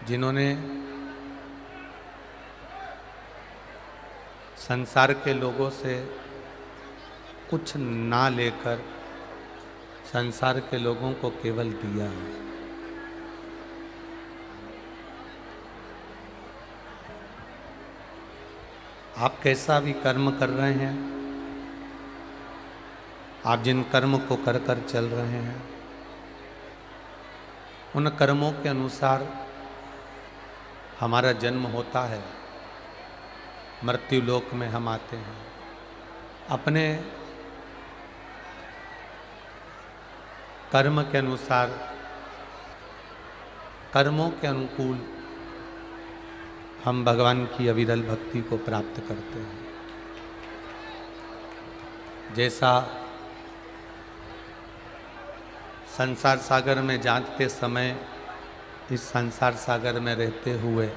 जिन्होंने संसार के लोगों से कुछ ना लेकर संसार के लोगों को केवल दिया है। आप कैसा भी कर्म कर रहे हैं, आप जिन कर्म को कर कर चल रहे हैं, उन कर्मों के अनुसार हमारा जन्म होता है, मृत्यु लोक में हम आते हैं। अपने कर्म के अनुसार, कर्मों के अनुकूल हम भगवान की अविरल भक्ति को प्राप्त करते हैं। जैसा संसार सागर में जाते समय, इस संसार सागर में रहते हुए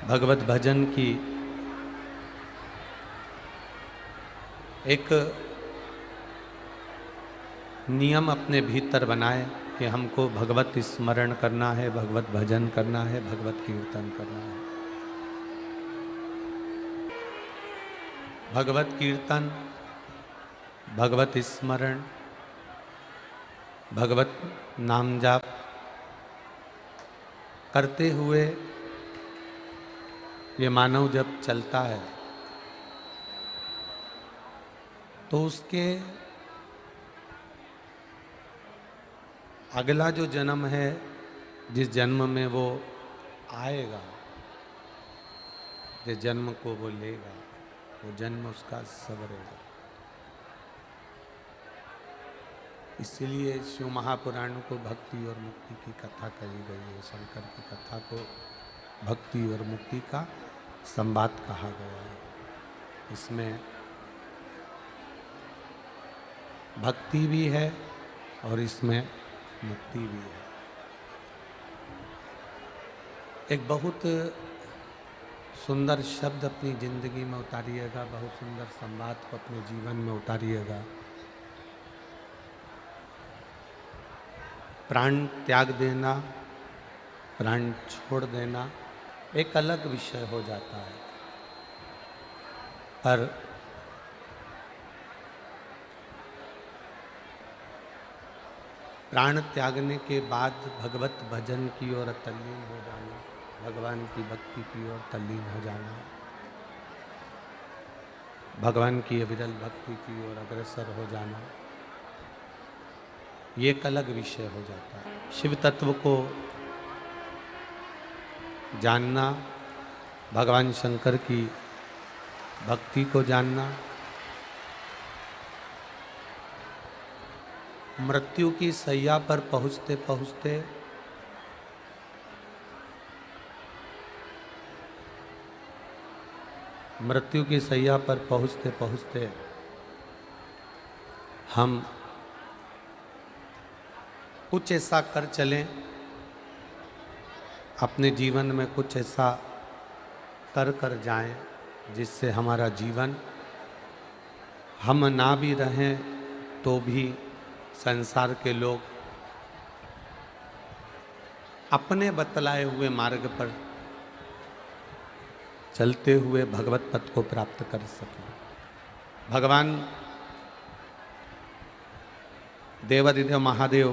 भगवत भजन की एक नियम अपने भीतर बनाए कि हमको भगवत स्मरण करना है, भगवत भजन करना है, भगवत कीर्तन करना है। भगवत कीर्तन, भगवत स्मरण, भगवत नाम जाप करते हुए ये मानव जब चलता है तो उसके अगला जो जन्म है, जिस जन्म में वो आएगा, जिस जन्म को वो लेगा, वो जन्म उसका सवरेगा। इसलिए शिव महापुराण को भक्ति और मुक्ति की कथा कही गई है। शंकर की कथा को भक्ति और मुक्ति का संवाद कहा गया है। इसमें भक्ति भी है और इसमें मुक्ति भी है। एक बहुत सुंदर शब्द अपनी जिंदगी में उतारिएगा, बहुत सुंदर संवाद को अपने जीवन में उतारिएगा। प्राण त्याग देना, प्राण छोड़ देना एक अलग विषय हो जाता है, पर प्राण त्यागने के बाद भगवत भजन की ओर तल्लीन हो जाना, भगवान की भक्ति की ओर तल्लीन हो जाना, भगवान की अविरल भक्ति की ओर अग्रसर हो जाना, ये एक अलग विषय हो जाता है। शिव तत्व को जानना, भगवान शंकर की भक्ति को जानना, मृत्यु की सैया पर पहुँचते पहुँचते मृत्यु की सैया पर पहुँचते पहुँचते हम कुछ ऐसा कर चलें, अपने जीवन में कुछ ऐसा कर कर जाएं जिससे हमारा जीवन, हम ना भी रहें तो भी संसार के लोग अपने बतलाए हुए मार्ग पर चलते हुए भगवत पद को प्राप्त कर सकें। भगवान देवाधिदेव महादेव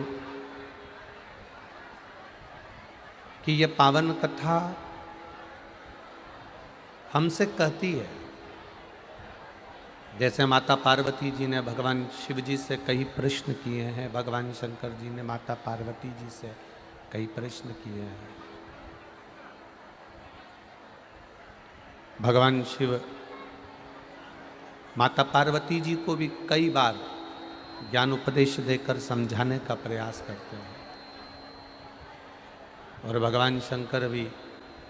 कि ये पावन कथा हमसे कहती है, जैसे माता पार्वती जी ने भगवान शिव जी से कई प्रश्न किए हैं, भगवान शंकर जी ने माता पार्वती जी से कई प्रश्न किए हैं। भगवान शिव माता पार्वती जी को भी कई बार ज्ञान उपदेश देकर समझाने का प्रयास करते हैं, और भगवान शंकर भी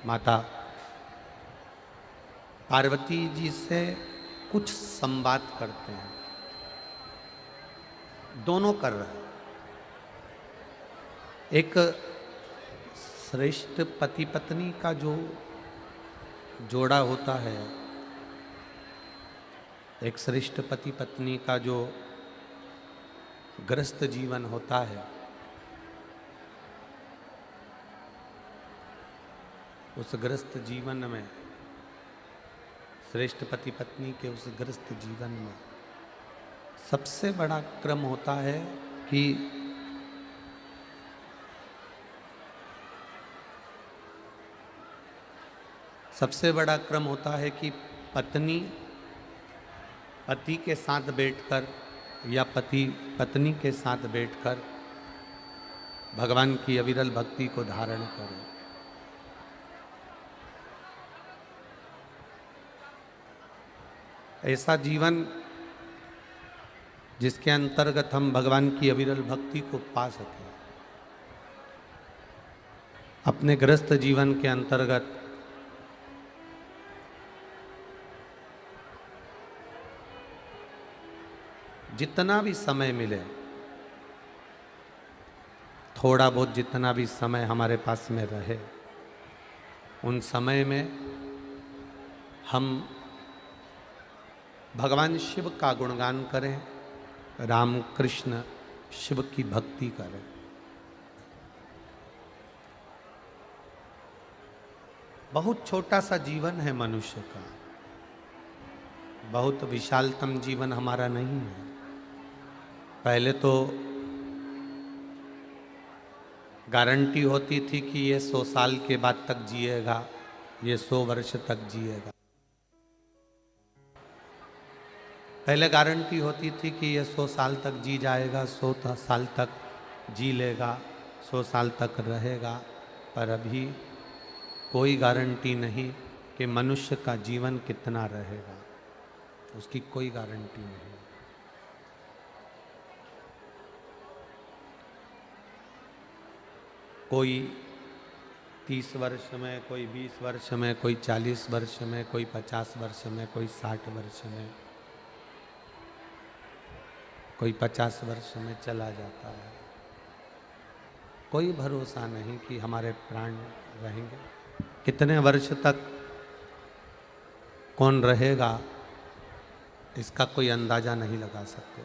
माता पार्वती जी से कुछ संवाद करते हैं। दोनों कर रहे हैं। एक श्रेष्ठ पति पत्नी का जो जोड़ा होता है, एक श्रेष्ठ पति पत्नी का जो ग्रस्त जीवन होता है, उस गृहस्थ जीवन में, श्रेष्ठ पति पत्नी के उस गृहस्थ जीवन में सबसे बड़ा क्रम होता है कि पत्नी पति के साथ बैठकर या पति पत्नी के साथ बैठकर भगवान की अविरल भक्ति को धारण करे। ऐसा जीवन जिसके अंतर्गत हम भगवान की अविरल भक्ति को पा सकें। अपने गृहस्थ जीवन के अंतर्गत जितना भी समय मिले, थोड़ा बहुत जितना भी समय हमारे पास में रहे, उन समय में हम भगवान शिव का गुणगान करें, राम कृष्ण शिव की भक्ति करें। बहुत छोटा सा जीवन है मनुष्य का, बहुत विशालतम जीवन हमारा नहीं है। पहले तो गारंटी होती थी कि ये 100 साल के बाद तक जिएगा, ये 100 वर्ष तक जिएगा। पहले गारंटी होती थी कि ये 100 साल तक जी जाएगा, 100 साल तक जी लेगा, 100 साल तक रहेगा। पर अभी कोई गारंटी नहीं कि मनुष्य का जीवन कितना रहेगा, उसकी कोई गारंटी नहीं। कोई 30 वर्ष में, कोई 20 वर्ष में, कोई 40 वर्ष में, कोई 50 वर्ष में, कोई 60 वर्ष में, कोई 50 वर्ष में चला जाता है। कोई भरोसा नहीं कि हमारे प्राण रहेंगे, कितने वर्ष तक कौन रहेगा, इसका कोई अंदाजा नहीं लगा सकते।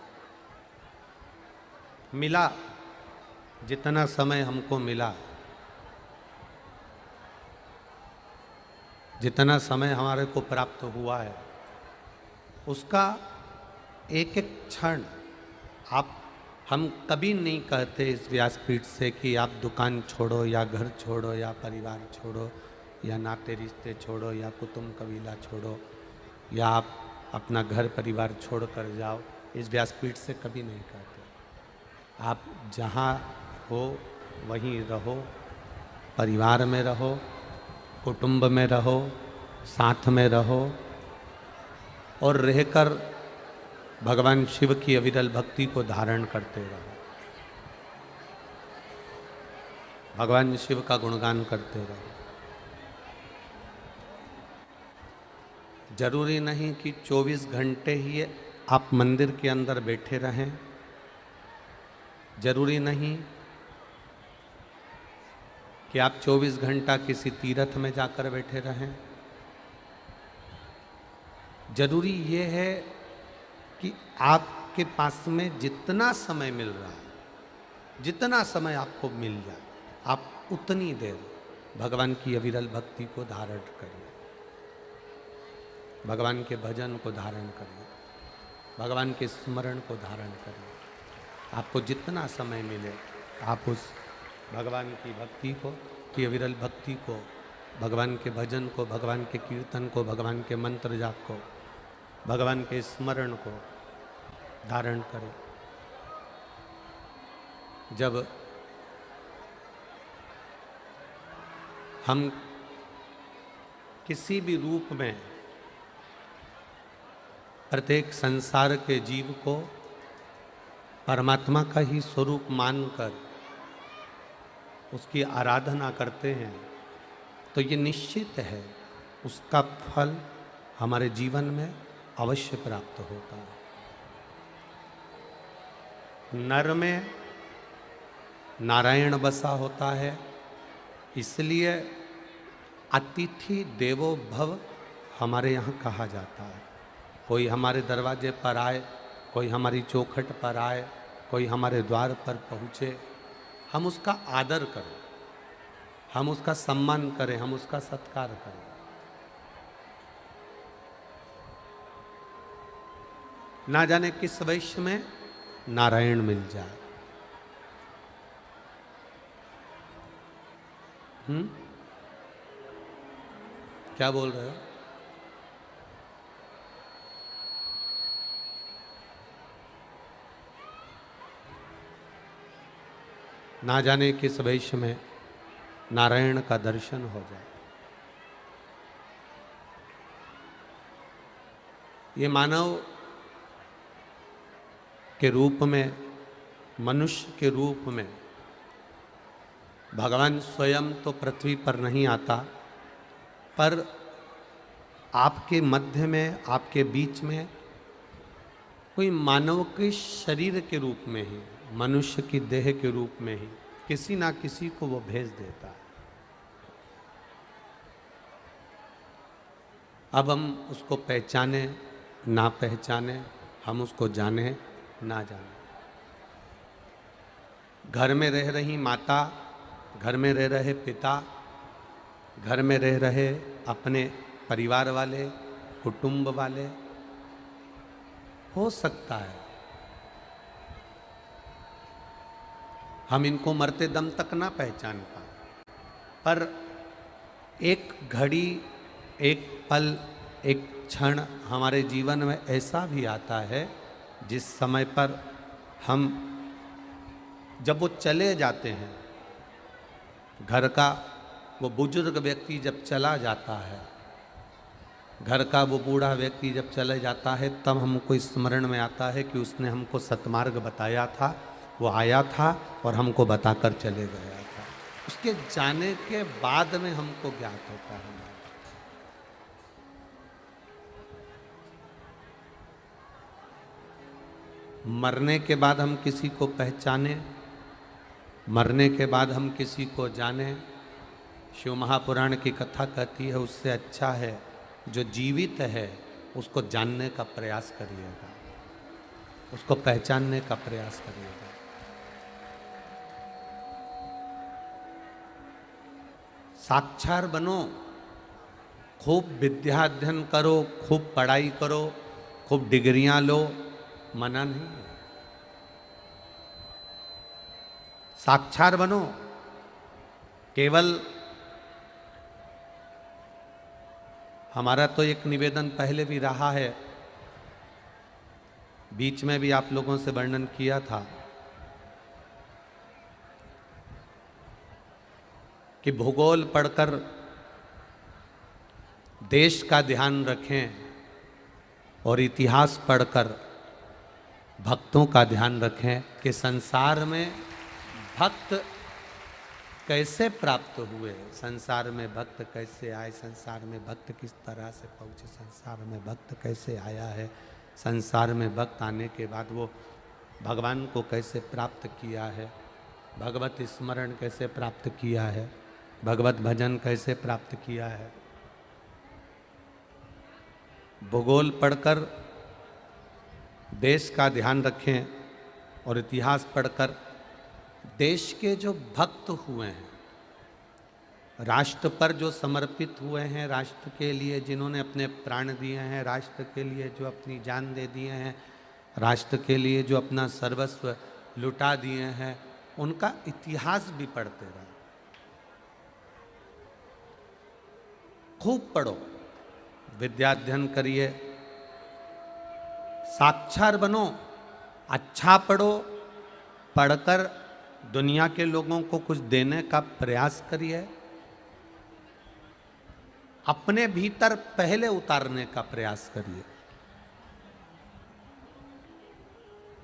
मिला जितना समय हमको मिला, जितना समय हमारे को प्राप्त हुआ है, उसका एक एक क्षण हम कभी नहीं कहते इस व्यासपीठ से कि आप दुकान छोड़ो या घर छोड़ो या परिवार छोड़ो या नाते रिश्ते छोड़ो या कुटुंब कबीला छोड़ो या आप अपना घर परिवार छोड़ कर जाओ। इस व्यासपीठ से कभी नहीं कहते। आप जहाँ हो वहीं रहो, परिवार में रहो, कुटुंब में रहो, साथ में रहो और रहकर भगवान शिव की अविरल भक्ति को धारण करते रहो, भगवान शिव का गुणगान करते रहो। जरूरी नहीं कि 24 घंटे ही आप मंदिर के अंदर बैठे रहें, जरूरी नहीं कि आप 24 घंटा किसी तीर्थ में जाकर बैठे रहें। जरूरी ये है कि आपके पास में जितना समय मिल रहा है, जितना समय आपको मिल जाए, आप उतनी देर भगवान की अविरल भक्ति को धारण करिए, भगवान के भजन को धारण करिए, भगवान के स्मरण को धारण करिए। आपको जितना समय मिले आप उस भगवान की भक्ति को, की अविरल भक्ति को, भगवान के भजन को, भगवान के कीर्तन को, भगवान के मंत्र जाप को, भगवान के स्मरण को धारण करें। जब हम किसी भी रूप में प्रत्येक संसार के जीव को परमात्मा का ही स्वरूप मानकर उसकी आराधना करते हैं, तो ये निश्चित है उसका फल हमारे जीवन में अवश्य प्राप्त होता है। नर में नारायण बसा होता है, इसलिए अतिथि देवो भव हमारे यहाँ कहा जाता है। कोई हमारे दरवाजे पर आए, कोई हमारी चौखट पर आए, कोई हमारे द्वार पर पहुँचे, हम उसका आदर करें, हम उसका सम्मान करें, हम उसका सत्कार करें। ना जाने किस वैश्य में नारायण मिल जाए। क्या बोल रहे हो? ना जाने किस वैश्य में नारायण का दर्शन हो जाए। ये मानव के रूप में, मनुष्य के रूप में भगवान स्वयं तो पृथ्वी पर नहीं आता, पर आपके मध्य में, आपके बीच में कोई मानव के शरीर के रूप में ही, मनुष्य की देह के रूप में ही किसी ना किसी को वो भेज देता है। अब हम उसको पहचाने ना पहचाने, हम उसको जाने ना जाने। घर में रह रही माता, घर में रह रहे पिता, घर में रह रहे अपने परिवार वाले, कुटुंब वाले, हो सकता है हम इनको मरते दम तक ना पहचान पाए, पर एक घड़ी, एक पल, एक क्षण हमारे जीवन में ऐसा भी आता है जिस समय पर हम, जब वो चले जाते हैं, घर का वो बुजुर्ग व्यक्ति जब चला जाता है, घर का वो बूढ़ा व्यक्ति जब चले जाता है, तब हमको स्मरण में आता है कि उसने हमको सतमार्ग बताया था, वो आया था और हमको बताकर चले गया था। उसके जाने के बाद में हमको ज्ञात होता है। मरने के बाद हम किसी को पहचाने, मरने के बाद हम किसी को जाने, शिव महापुराण की कथा कहती है उससे अच्छा है जो जीवित है उसको जानने का प्रयास करिएगा, उसको पहचानने का प्रयास करिएगा। साक्षार बनो, खूब विद्या अध्ययन करो, खूब पढ़ाई करो, खूब डिग्रियां लो, मना नहीं है। साक्षार बनो। केवल हमारा तो एक निवेदन पहले भी रहा है, बीच में भी आप लोगों से वर्णन किया था कि भूगोल पढ़कर देश का ध्यान रखें और इतिहास पढ़कर भक्तों का ध्यान रखें कि संसार में भक्त कैसे प्राप्त हुए, संसार में भक्त कैसे आए, संसार में भक्त किस तरह से पहुँचे, संसार में भक्त कैसे आया है, संसार में भक्त आने के बाद वो भगवान को कैसे प्राप्त किया है, भगवत स्मरण कैसे प्राप्त किया है, भगवत भजन कैसे प्राप्त किया है। भूगोल पढ़कर देश का ध्यान रखें और इतिहास पढ़कर देश के जो भक्त हुए हैं, राष्ट्र पर जो समर्पित हुए हैं, राष्ट्र के लिए जिन्होंने अपने प्राण दिए हैं, राष्ट्र के लिए जो अपनी जान दे दिए हैं, राष्ट्र के लिए जो अपना सर्वस्व लुटा दिए हैं, उनका इतिहास भी पढ़ते रहे। खूब पढ़ो, विद्या अध्ययन करिए, साक्षार बनो, अच्छा पढ़ो, पढ़कर दुनिया के लोगों को कुछ देने का प्रयास करिए, अपने भीतर पहले उतारने का प्रयास करिए।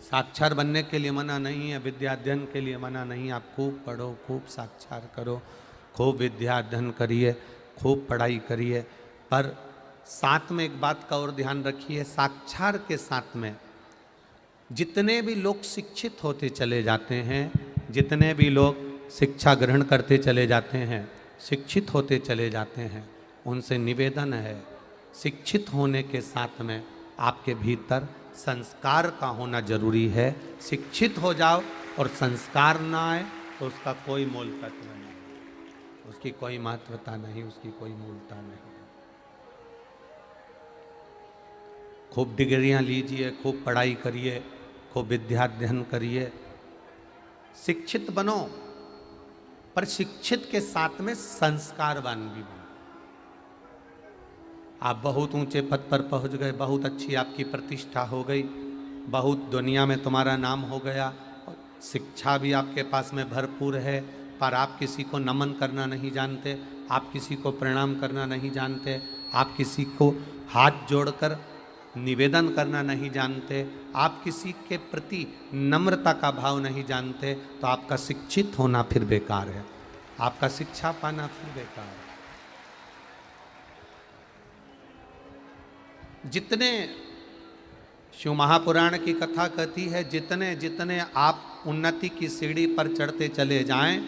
साक्षार बनने के लिए मना नहीं है, विद्या अध्ययन के लिए मना नहीं। आप खूब पढ़ो, खूब साक्षार करो, खूब विद्या अध्ययन करिए, खूब पढ़ाई करिए, पर साथ में एक बात का और ध्यान रखिए, साक्षार के साथ में जितने भी लोग शिक्षित होते चले जाते हैं, जितने भी लोग शिक्षा ग्रहण करते चले जाते हैं, शिक्षित होते चले जाते हैं, उनसे निवेदन है शिक्षित होने के साथ में आपके भीतर संस्कार का होना जरूरी है। शिक्षित हो जाओ और संस्कार ना आए तो उसका कोई मोल तत्व नहीं, उसकी कोई महत्वता नहीं, उसकी कोई मूलता नहीं। खूब डिग्रियां लीजिए, खूब पढ़ाई करिए, खूब विद्याध्ययन करिए, शिक्षित बनो, पर शिक्षित के साथ में संस्कारवान भी बनो। आप बहुत ऊंचे पद पर पहुंच गए, बहुत अच्छी आपकी प्रतिष्ठा हो गई, बहुत दुनिया में तुम्हारा नाम हो गया, शिक्षा भी आपके पास में भरपूर है, पर आप किसी को नमन करना नहीं जानते, आप किसी को प्रणाम करना नहीं जानते, आप किसी को हाथ जोड़कर निवेदन करना नहीं जानते, आप किसी के प्रति नम्रता का भाव नहीं जानते, तो आपका शिक्षित होना फिर बेकार है, आपका शिक्षा पाना फिर बेकार है। जितने शिव महापुराण की कथा कहती है, जितने जितने आप उन्नति की सीढ़ी पर चढ़ते चले जाएं,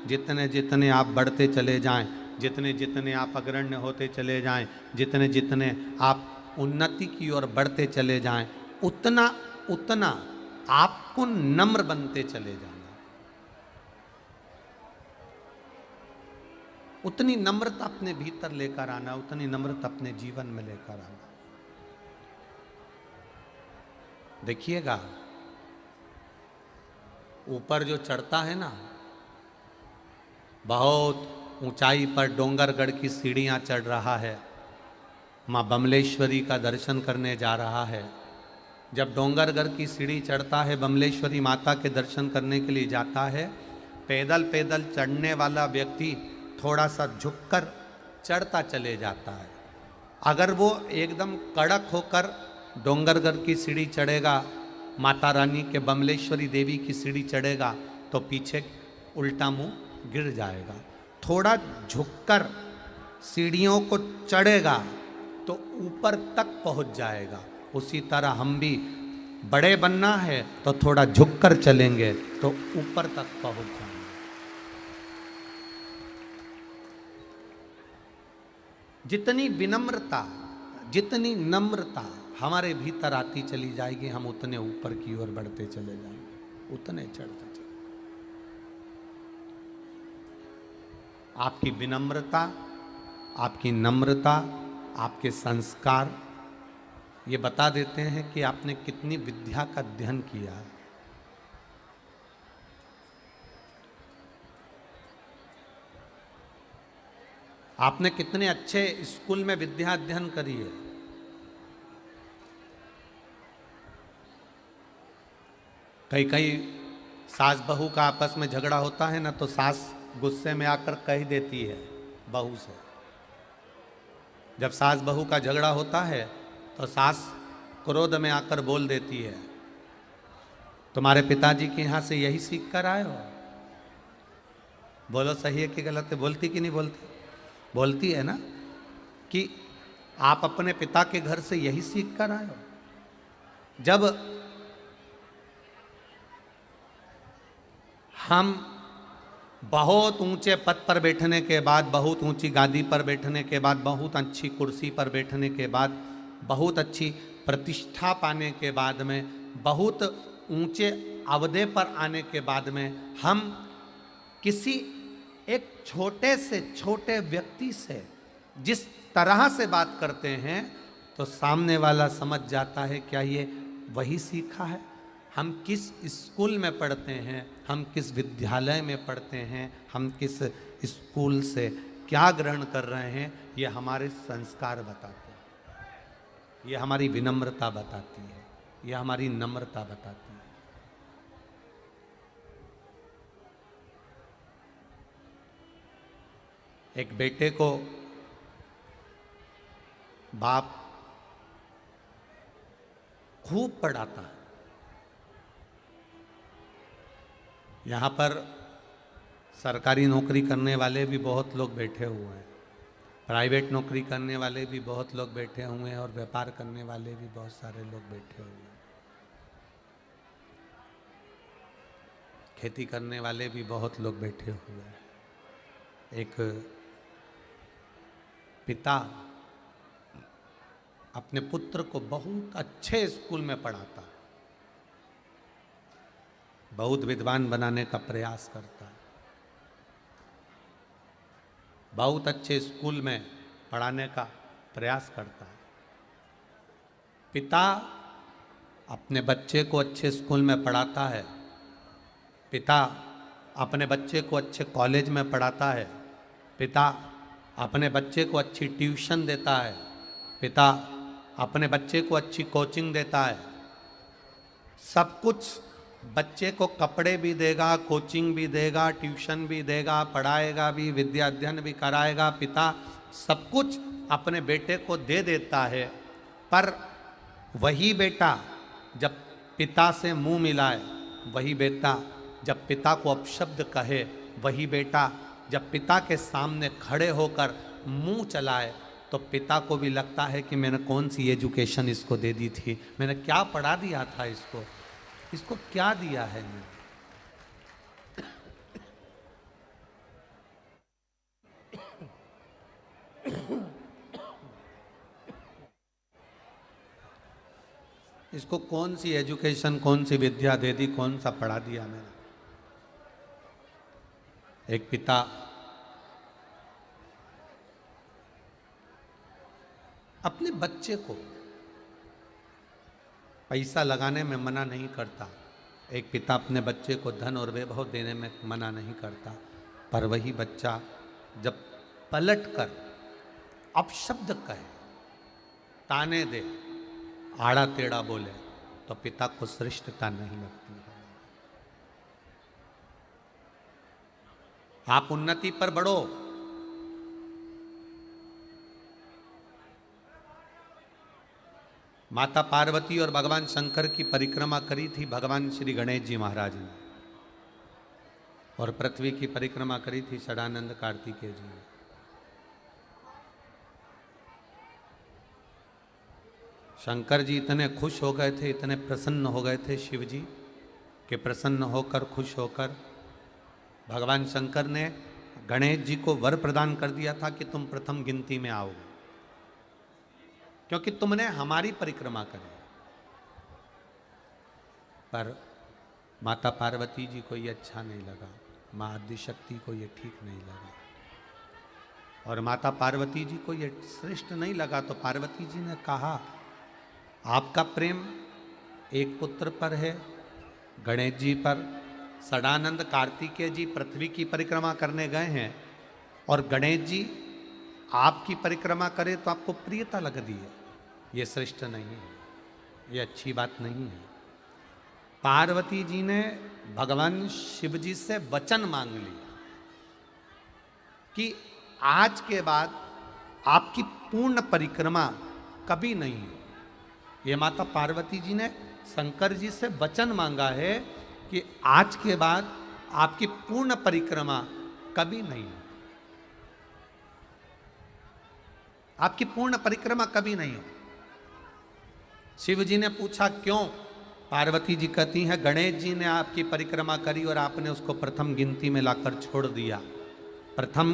जितने जितने आप बढ़ते चले जाएं, जितने जितने आप अग्रण्य होते चले जाएं, जितने जितने आप उन्नति की ओर बढ़ते चले जाएं, उतना उतना आपको नम्र बनते चले जाना, उतनी नम्रता अपने भीतर लेकर आना, उतनी नम्रता अपने जीवन में लेकर आना। देखिएगा, ऊपर जो चढ़ता है ना, बहुत ऊंचाई पर डोंगरगढ़ की सीढ़ियां चढ़ रहा है, माँ बमलेश्वरी का दर्शन करने जा रहा है। जब डोंगरगढ़ की सीढ़ी चढ़ता है, बमलेश्वरी माता के दर्शन करने के लिए जाता है, पैदल पैदल चढ़ने वाला व्यक्ति थोड़ा सा झुककर चढ़ता चले जाता है। अगर वो एकदम कड़क होकर डोंगरगढ़ की सीढ़ी चढ़ेगा, माता रानी के बमलेश्वरी देवी की सीढ़ी चढ़ेगा, तो पीछे उल्टा मुंह गिर जाएगा। थोड़ा झुककर सीढ़ियों को चढ़ेगा तो ऊपर तक पहुंच जाएगा। उसी तरह हम भी बड़े बनना है तो थोड़ा झुककर चलेंगे तो ऊपर तक पहुंच जाएंगे। जितनी विनम्रता, जितनी नम्रता हमारे भीतर आती चली जाएगी, हम उतने ऊपर की ओर बढ़ते चले जाएंगे, उतने चढ़ते चले। आपकी विनम्रता, आपकी नम्रता, आपके संस्कार ये बता देते हैं कि आपने कितनी विद्या का अध्ययन किया है। आपने कितने अच्छे स्कूल में विद्या अध्ययन करी है। कई कई सास बहू का आपस में झगड़ा होता है ना, तो सास गुस्से में आकर कह देती है बहू से। जब सास बहू का झगड़ा होता है तो सास क्रोध में आकर बोल देती है, तुम्हारे पिताजी के यहाँ से यही सीख कर आए हो। बोलो सही है कि गलत है? बोलती कि नहीं बोलती? बोलती है ना, कि आप अपने पिता के घर से यही सीख कर आए हो। जब हम बहुत ऊंचे पद पर बैठने के बाद, बहुत ऊंची गादी पर बैठने के बाद, बहुत अच्छी कुर्सी पर बैठने के बाद, बहुत अच्छी प्रतिष्ठा पाने के बाद में, बहुत ऊंचे अहदे पर आने के बाद में, हम किसी एक छोटे से छोटे व्यक्ति से जिस तरह से बात करते हैं, तो सामने वाला समझ जाता है क्या ये वही सीखा है। हम किस स्कूल में पढ़ते हैं, हम किस विद्यालय में पढ़ते हैं, हम किस स्कूल से क्या ग्रहण कर रहे हैं, ये हमारे संस्कार बताते हैं, ये हमारी विनम्रता बताती है, ये हमारी नम्रता बताती है। एक बेटे को बाप खूब पढ़ाता है। यहाँ पर सरकारी नौकरी करने वाले भी बहुत लोग बैठे हुए हैं, प्राइवेट नौकरी करने वाले भी बहुत लोग बैठे हुए हैं, और व्यापार करने वाले भी बहुत सारे लोग बैठे हुए हैं, खेती करने वाले भी बहुत लोग बैठे हुए हैं। एक पिता अपने पुत्र को बहुत अच्छे स्कूल में पढ़ाता है, बहुत विद्वान बनाने का प्रयास करता है, बहुत अच्छे स्कूल में पढ़ाने का प्रयास करता है। पिता अपने बच्चे को अच्छे स्कूल में पढ़ाता है, पिता अपने बच्चे को अच्छे कॉलेज में पढ़ाता है, पिता अपने बच्चे को अच्छी ट्यूशन देता है, पिता अपने बच्चे को अच्छी कोचिंग देता है, सब कुछ बच्चे को कपड़े भी देगा, कोचिंग भी देगा, ट्यूशन भी देगा, पढ़ाएगा भी, विद्या अध्ययन भी कराएगा। पिता सब कुछ अपने बेटे को दे देता है, पर वही बेटा जब पिता से मुंह मिलाए, वही बेटा जब पिता को अपशब्द कहे, वही बेटा जब पिता के सामने खड़े होकर मुंह चलाए, तो पिता को भी लगता है कि मैंने कौन सी एजुकेशन इसको दे दी थी, मैंने क्या पढ़ा दिया था इसको, इसको क्या दिया है मैंने। इसको कौन सी एजुकेशन, कौन सी विद्या दे दी, कौन सा पढ़ा दिया मैंने। एक पिता अपने बच्चे को पैसा लगाने में मना नहीं करता, एक पिता अपने बच्चे को धन और वैभव देने में मना नहीं करता, पर वही बच्चा जब पलट कर अपशब्द कहे, ताने दे, आड़ा टेढ़ा बोले, तो पिता को श्रेष्ठता नहीं लगती है। आप उन्नति पर बढ़ो, माता पार्वती और भगवान शंकर की परिक्रमा करी थी भगवान श्री गणेश जी महाराज ने, और पृथ्वी की परिक्रमा करी थी षडानंद कार्तिकेय जी ने। शंकर जी इतने खुश हो गए थे, इतने प्रसन्न हो गए थे शिव जी, कि प्रसन्न होकर, खुश होकर भगवान शंकर ने गणेश जी को वर प्रदान कर दिया था कि तुम प्रथम गिनती में आओगे, क्योंकि तुमने हमारी परिक्रमा करी। पर माता पार्वती जी को ये अच्छा नहीं लगा, माँ आदिशक्ति को ये ठीक नहीं लगा, और माता पार्वती जी को ये श्रेष्ठ नहीं लगा। तो पार्वती जी ने कहा, आपका प्रेम एक पुत्र पर है, गणेश जी पर। षडानंद कार्तिकेय जी पृथ्वी की परिक्रमा करने गए हैं, और गणेश जी आपकी परिक्रमा करे तो आपको प्रियता लग दी है, ये श्रेष्ठ नहीं है, ये अच्छी बात नहीं है। पार्वती जी ने भगवान शिव जी से वचन मांग लिया कि आज के बाद आपकी पूर्ण परिक्रमा कभी नहीं है। ये माता पार्वती जी ने शंकर जी से वचन मांगा है कि आज के बाद आपकी पूर्ण परिक्रमा कभी नहीं है, आपकी पूर्ण परिक्रमा कभी नहीं हो। शिव जी ने पूछा क्यों? पार्वती जी कहती हैं, गणेश जी ने आपकी परिक्रमा करी और आपने उसको प्रथम गिनती में लाकर छोड़ दिया, प्रथम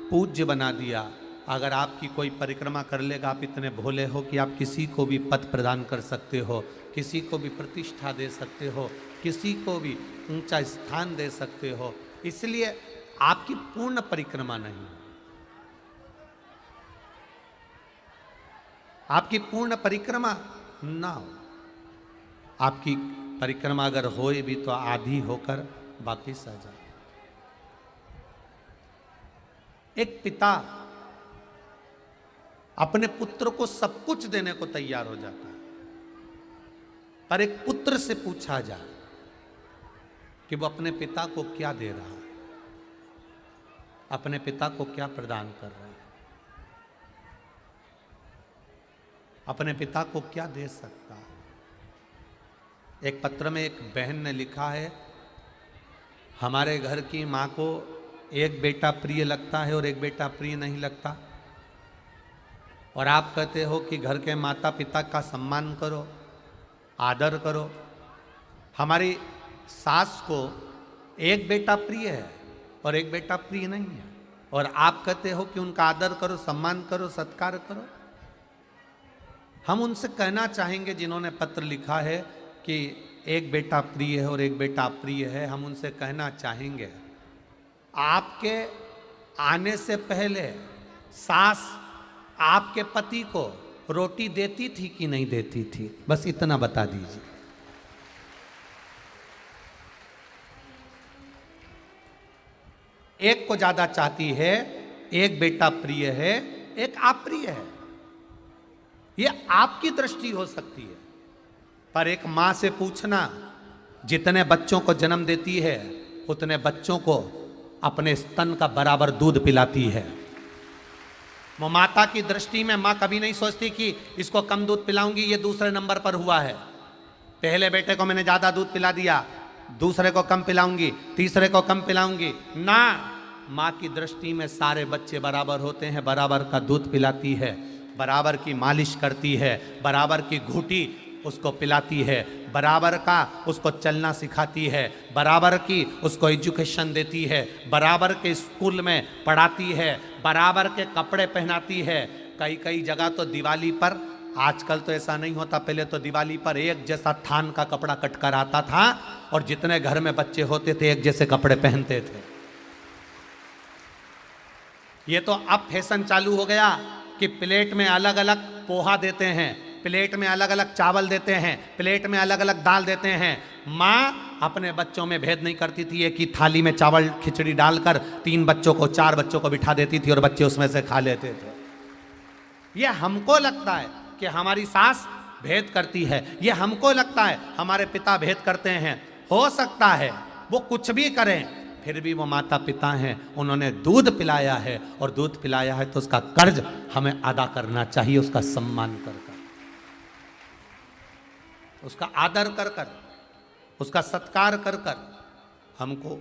पूज्य बना दिया। अगर आपकी कोई परिक्रमा कर लेगा, आप इतने भोले हो कि आप किसी को भी पद प्रदान कर सकते हो, किसी को भी प्रतिष्ठा दे सकते हो, किसी को भी ऊंचा स्थान दे सकते हो, इसलिए आपकी पूर्ण परिक्रमा नहीं है। आपकी पूर्ण परिक्रमा ना हो, आपकी परिक्रमा अगर होए भी तो आधी होकर वापिस आ जाए। एक पिता अपने पुत्र को सब कुछ देने को तैयार हो जाता है, पर एक पुत्र से पूछा जाए कि वो अपने पिता को क्या दे रहा है, अपने पिता को क्या प्रदान कर रहा है, अपने पिता को क्या दे सकता है। एक पत्र में एक बहन ने लिखा है, हमारे घर की माँ को एक बेटा प्रिय लगता है और एक बेटा प्रिय नहीं लगता, और आप कहते हो कि घर के माता पिता का सम्मान करो, आदर करो। हमारी सास को एक बेटा प्रिय है और एक बेटा प्रिय नहीं है, और आप कहते हो कि उनका आदर करो, सम्मान करो, सत्कार करो। हम उनसे कहना चाहेंगे जिन्होंने पत्र लिखा है कि एक बेटा प्रिय है और एक बेटा अप्रिय है, हम उनसे कहना चाहेंगे, आपके आने से पहले सास आपके पति को रोटी देती थी कि नहीं देती थी? बस इतना बता दीजिए। एक को ज्यादा चाहती है, एक बेटा प्रिय है, एक अप्रिय है। यह आपकी दृष्टि हो सकती है, पर एक मां से पूछना, जितने बच्चों को जन्म देती है उतने बच्चों को अपने स्तन का बराबर दूध पिलाती है। वो माता की दृष्टि में मां कभी नहीं सोचती कि इसको कम दूध पिलाऊंगी, ये दूसरे नंबर पर हुआ है, पहले बेटे को मैंने ज्यादा दूध पिला दिया, दूसरे को कम पिलाऊंगी, तीसरे को कम पिलाऊंगी। ना, मां की दृष्टि में सारे बच्चे बराबर होते हैं, बराबर का दूध पिलाती है, बराबर की मालिश करती है, बराबर की घूंटी उसको पिलाती है, बराबर का उसको चलना सिखाती है, बराबर की उसको एजुकेशन देती है, बराबर के स्कूल में पढ़ाती है, बराबर के कपड़े पहनाती है। कई कई जगह तो दिवाली पर, आजकल तो ऐसा नहीं होता, पहले तो दिवाली पर एक जैसा थान का कपड़ा कट कर आता था और जितने घर में बच्चे होते थे एक जैसे कपड़े पहनते थे। ये तो अब फैशन चालू हो गया कि प्लेट में अलग अलग पोहा देते हैं, प्लेट में अलग अलग चावल देते हैं, प्लेट में अलग अलग दाल देते हैं। माँ अपने बच्चों में भेद नहीं करती थी, एक ही थाली में चावल खिचड़ी डालकर 3 बच्चों को 4 बच्चों को बिठा देती थी और बच्चे उसमें से खा लेते थे। ये हमको लगता है कि हमारी सास भेद करती है, ये हमको लगता है हमारे पिता भेद करते हैं। हो सकता है वो कुछ भी करें, फिर भी वो माता पिता हैं, उन्होंने दूध पिलाया है और दूध पिलाया है तो उसका कर्ज हमें अदा करना चाहिए, उसका सम्मान कर कर, उसका आदर कर कर, उसका सत्कार कर कर हमको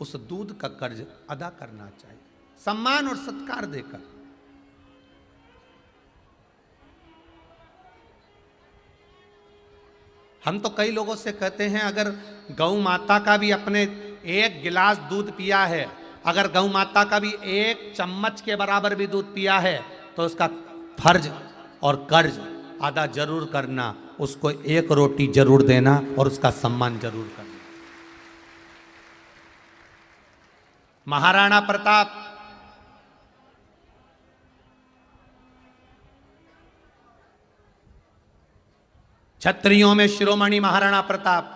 उस दूध का कर्ज अदा करना चाहिए, सम्मान और सत्कार देकर। हम तो कई लोगों से कहते हैं अगर गौ माता का भी अपने 1 गिलास दूध पिया है, अगर गौ माता का भी 1 चम्मच के बराबर भी दूध पिया है तो उसका फर्ज और कर्ज अदा जरूर करना, उसको 1 रोटी जरूर देना और उसका सम्मान जरूर करना। महाराणा प्रताप क्षत्रियों में शिरोमणि महाराणा प्रताप,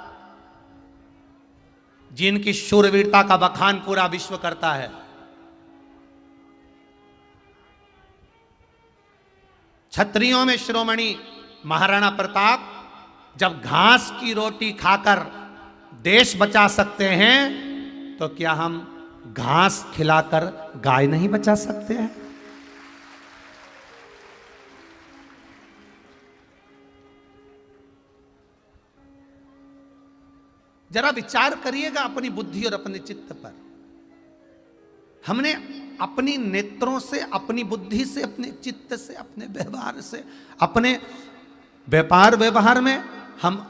जिनकी शूरवीरता का बखान पूरा विश्व करता है। क्षत्रियों में शिरोमणि महाराणा प्रताप जब घास की रोटी खाकर देश बचा सकते हैं तो क्या हम घास खिलाकर गाय नहीं बचा सकते हैं? जरा विचार करिएगा अपनी बुद्धि और अपने चित्त पर। हमने अपनी नेत्रों से, अपनी बुद्धि से, अपने चित्त से, अपने व्यवहार से, अपने व्यापार व्यवहार में हम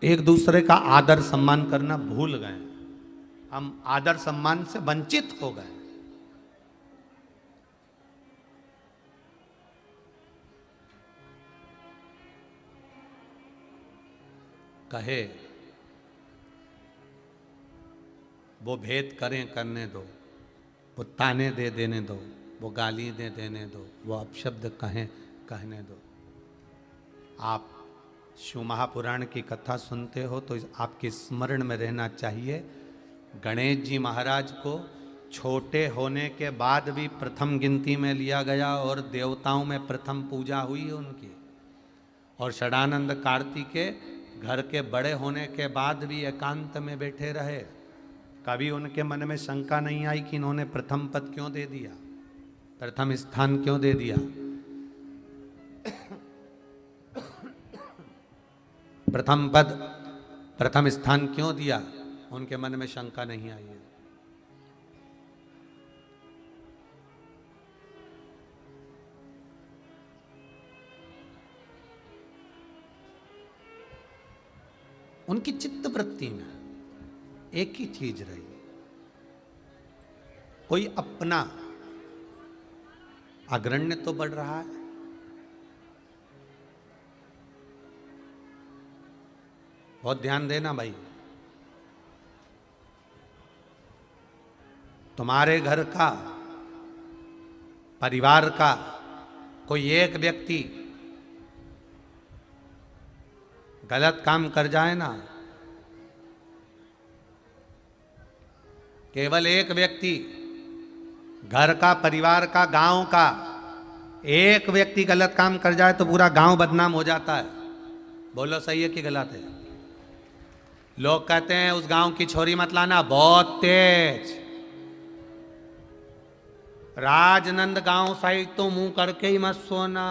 एक दूसरे का आदर सम्मान करना भूल गए। हम आदर सम्मान से वंचित हो गए। कहे वो भेद करें करने दो, वो ताने दे देने दो, वो गाली दे देने दो, वो अपशब्द कहें कहने दो। आप शिव महापुराण की कथा सुनते हो तो आपके स्मरण में रहना चाहिए, गणेश जी महाराज को छोटे होने के बाद भी प्रथम गिनती में लिया गया और देवताओं में प्रथम पूजा हुई है उनकी। और षडानंद कार्तिकेय घर के बड़े होने के बाद भी एकांत में बैठे रहे, कभी उनके मन में शंका नहीं आई कि इन्होंने प्रथम पद क्यों दे दिया, प्रथम स्थान क्यों दे दिया। प्रथम पद, प्रथम स्थान क्यों दिया, उनके मन में शंका नहीं आई है। उनकी चित्त वृत्ति में एक ही चीज रही, कोई अपना अग्रण्य तो बढ़ रहा है, बहुत ध्यान देना भाई। तुम्हारे घर का परिवार का कोई एक व्यक्ति गलत काम कर जाए ना, केवल एक व्यक्ति, घर का, परिवार का, गांव का एक व्यक्ति गलत काम कर जाए तो पूरा गांव बदनाम हो जाता है। बोलो सही है कि गलत है? लोग कहते हैं उस गांव की छोरी मत लाना, बहुत तेज। राजनंद गांव साइड तो मुंह करके ही मत सोना,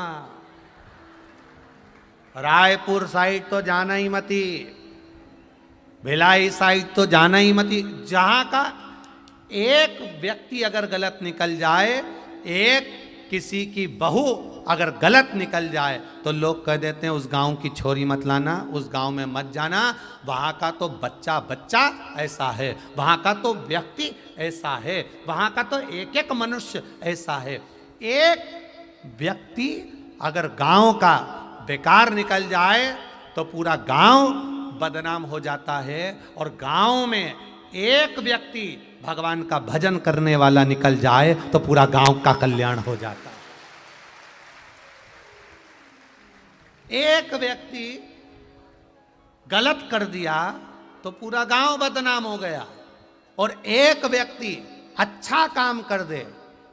रायपुर साइड तो जाना ही मती, भिलाई साइड तो जाना ही मती। जहां का एक व्यक्ति अगर गलत निकल जाए, एक किसी की बहू अगर गलत निकल जाए तो लोग कह देते हैं उस गांव की छोरी मत लाना, उस गांव में मत जाना, वहां का तो बच्चा बच्चा ऐसा है, वहां का तो व्यक्ति ऐसा है, वहां का तो एक एक मनुष्य ऐसा है। एक व्यक्ति अगर गांव का बेकार निकल जाए तो पूरा गांव बदनाम हो जाता है। और गांव में एक व्यक्ति भगवान का भजन करने वाला निकल जाए तो पूरा गांव का कल्याण हो जाता है। एक व्यक्ति गलत कर दिया तो पूरा गांव बदनाम हो गया, और एक व्यक्ति अच्छा काम कर दे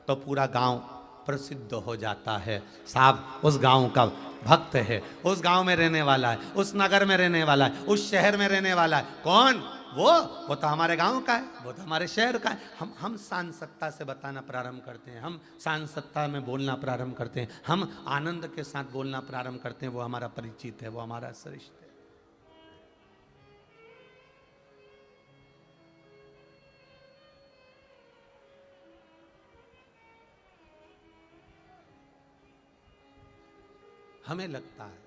तो पूरा गांव प्रसिद्ध हो जाता है। साहब उस गांव का भक्त है, उस गांव में रहने वाला है, उस नगर में रहने वाला है, उस शहर में रहने वाला है। कौन? वो तो हमारे गांव का है, वो तो हमारे शहर का है। हम सांसत्ता से बताना प्रारंभ करते हैं, हम सांसत्ता में बोलना प्रारंभ करते हैं, हम आनंद के साथ बोलना प्रारंभ करते हैं। वो हमारा परिचित है, वो हमारा श्रेष्ठ है। हमें लगता है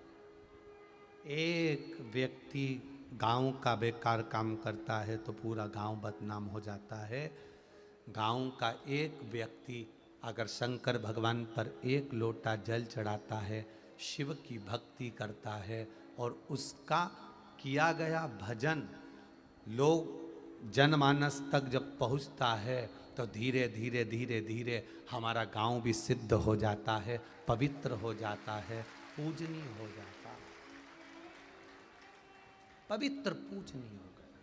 एक व्यक्ति गांव का बेकार काम करता है तो पूरा गांव बदनाम हो जाता है। गांव का एक व्यक्ति अगर शंकर भगवान पर एक लोटा जल चढ़ाता है, शिव की भक्ति करता है और उसका किया गया भजन लोग जनमानस तक जब पहुंचता है तो धीरे धीरे धीरे धीरे हमारा गांव भी सिद्ध हो जाता है, पवित्र हो जाता है, पूजनीय हो जाता है, पवित्र पूजनीय हो गया।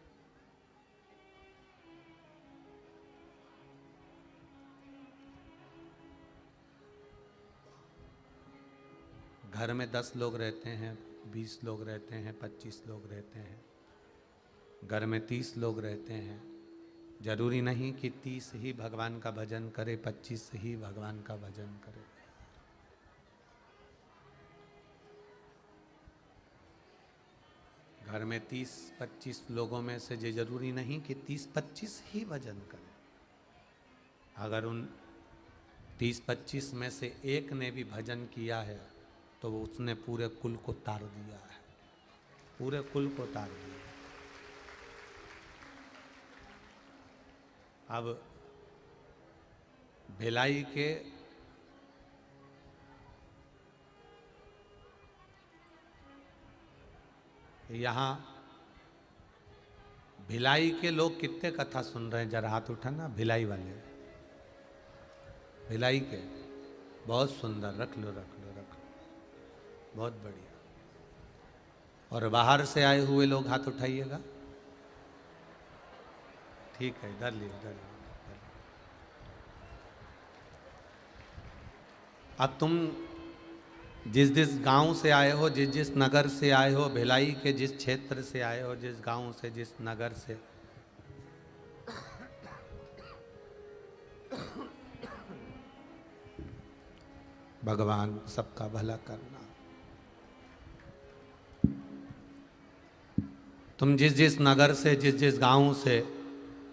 घर में 10 लोग रहते हैं, 20 लोग रहते हैं, 25 लोग रहते हैं, घर में 30 लोग रहते हैं। जरूरी नहीं कि 30 ही भगवान का भजन करे, 25 ही भगवान का भजन करे। घर में 30-25 लोगों में से ये जरूरी नहीं कि 30-25 ही भजन करें। अगर उन 30-25 में से एक ने भी भजन किया है तो उसने पूरे कुल को तार दिया है, पूरे कुल को तार दिया। अब भिलाई के यहाँ भिलाई के लोग कितने कथा सुन रहे हैं? जरा हाथ उठाना। भिलाई वाले, भिलाई के बहुत सुंदर, रख लो रख लो रख लो, बहुत बढ़िया। और बाहर से आए हुए लोग हाथ उठाइएगा। ठीक है, इधर लीजिए, इधर लीजिए। अब तुम जिस जिस गांव से आए हो, जिस जिस नगर से आए हो, भिलाई के जिस क्षेत्र से आए हो, जिस गांव से, जिस नगर से, भगवान सबका भला करना। तुम जिस जिस नगर से, जिस जिस गांव से,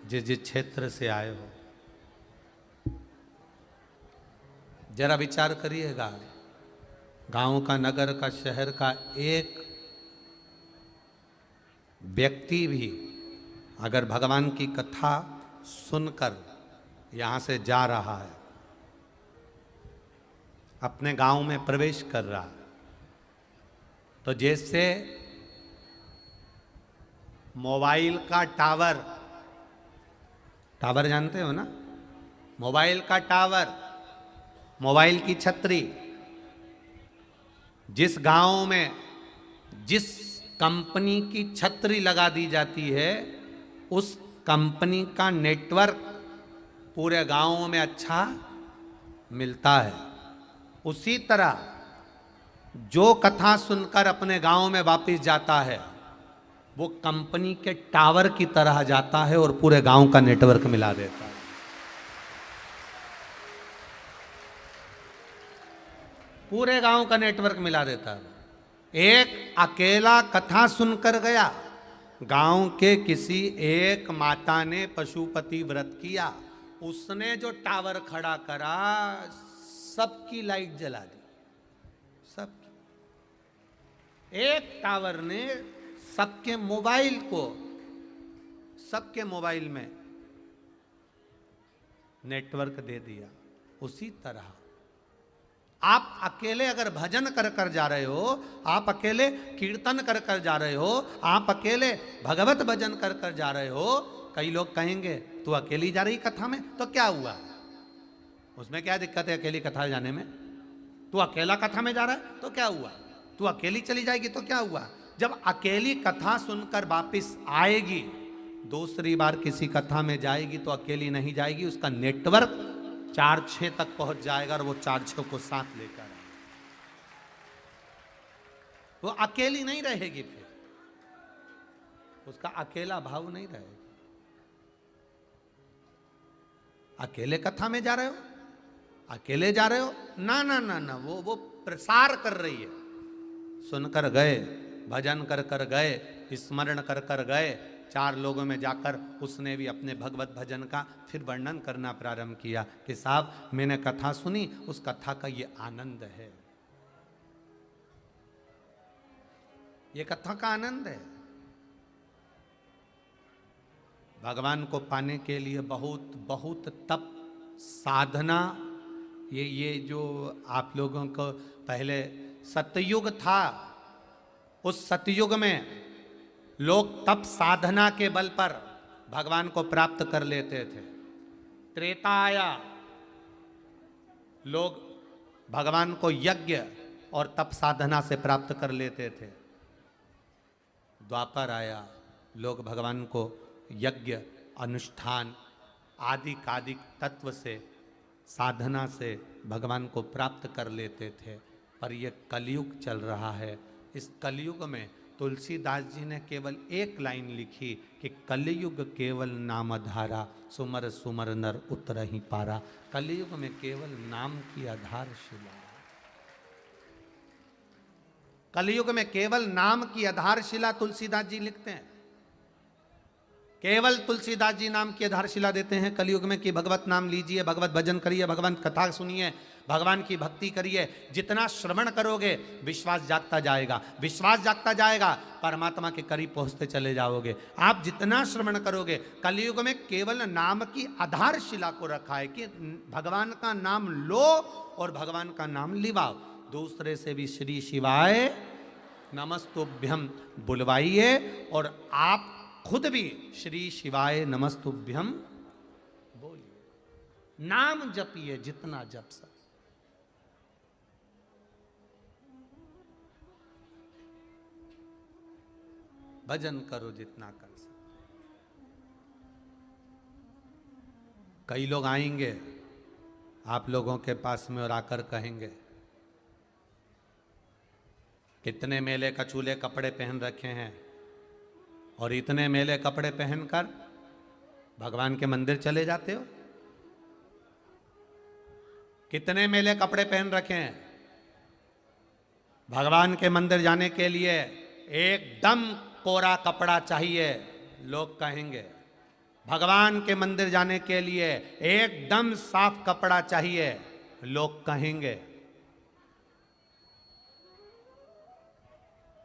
जिस जिस क्षेत्र से आए हो, जरा विचार करिएगा। गांव का, नगर का, शहर का एक व्यक्ति भी अगर भगवान की कथा सुनकर यहाँ से जा रहा है, अपने गांव में प्रवेश कर रहा है, तो जैसे मोबाइल का टावर, टावर जानते हो ना, मोबाइल का टावर मोबाइल की छतरी, जिस गांव में जिस कंपनी की छतरी लगा दी जाती है उस कंपनी का नेटवर्क पूरे गांव में अच्छा मिलता है। उसी तरह जो कथा सुनकर अपने गांव में वापस जाता है वो कंपनी के टावर की तरह जाता है और पूरे गांव का नेटवर्क मिला देता है। पूरे गांव का नेटवर्क मिला देता है। एक अकेला कथा सुनकर गया, गांव के किसी एक माता ने पशुपति व्रत किया, उसने जो टावर खड़ा करा सबकी लाइट जला दी, सबकी। एक टावर ने सबके मोबाइल में नेटवर्क दे दिया। उसी तरह आप अकेले अगर भजन कर कर जा रहे हो, आप अकेले कीर्तन कर कर जा रहे हो, आप अकेले भगवत भजन कर कर जा रहे हो, कई लोग कहेंगे तू अकेली जा रही कथा में तो क्या हुआ, उसमें क्या दिक्कत है अकेली कथा जाने में? तू अकेला कथा में जा रहा है तो क्या हुआ, तू अकेली चली जाएगी तो क्या हुआ? जब अकेली कथा सुनकर वापिस आएगी, दूसरी बार किसी कथा में जाएगी तो अकेली नहीं जाएगी, उसका नेटवर्क 4-6 तक पहुंच जाएगा और वो 4-6 को साथ लेकर आएगा। वो अकेली नहीं रहेगी, फिर उसका अकेला भाव नहीं रहेगा। अकेले कथा में जा रहे हो, अकेले जा रहे हो, ना ना ना ना, वो प्रसार कर रही है। सुनकर गए, भजन कर कर गए, स्मरण कर कर गए, 4 लोगों में जाकर उसने भी अपने भगवत भजन का फिर वर्णन करना प्रारंभ किया कि साहब मैंने कथा सुनी, उस कथा का ये आनंद है, ये कथा का आनंद है। भगवान को पाने के लिए बहुत बहुत तप साधना, ये जो आप लोगों को पहले सतयुग था, उस सतयुग में लोग तप साधना के बल पर भगवान को प्राप्त कर लेते थे। त्रेता आया, लोग भगवान को यज्ञ और तप साधना से प्राप्त कर लेते थे। द्वापर आया, लोग भगवान को यज्ञ अनुष्ठान आदि कादिक तत्व से साधना से भगवान को प्राप्त कर लेते थे। पर यह कलयुग चल रहा है, इस कलयुग में तुलसीदास जी ने केवल एक लाइन लिखी कि कलयुग केवल नामधारा, सुमर सुमर नर उतरहि पारा। कलयुग में केवल नाम की आधारशिला, कलयुग में केवल नाम की आधारशिला तुलसीदास जी लिखते हैं। केवल तुलसीदास जी नाम की आधारशिला देते हैं कलयुग में कि भगवत नाम लीजिए, भगवत भजन करिए, भगवान कथा सुनिए, भगवान की भक्ति करिए। जितना श्रवण करोगे विश्वास जागता जाएगा, विश्वास जागता जाएगा, परमात्मा के करीब पहुंचते चले जाओगे। आप जितना श्रवण करोगे, कलयुग में केवल नाम की आधारशिला को रखा है कि भगवान का नाम लो और भगवान का नाम लिवाओ। दूसरे से भी श्री शिवाय नमस्तुभ्यम बुलवाइए और आप खुद भी श्री शिवाय नमस्तुभ्यम बोलिए। नाम जपिए जितना जप सके। भजन करो जितना कर सके। कई लोग आएंगे आप लोगों के पास में और आकर कहेंगे कितने मेले कचूले कपड़े पहन रखे हैं और इतने मेले कपड़े पहनकर भगवान के मंदिर चले जाते हो। कितने मेले कपड़े पहन रखे हैं। भगवान के मंदिर जाने के लिए एकदम कोरा कपड़ा चाहिए, लोग कहेंगे। भगवान के मंदिर जाने के लिए एकदम साफ कपड़ा चाहिए, लोग कहेंगे।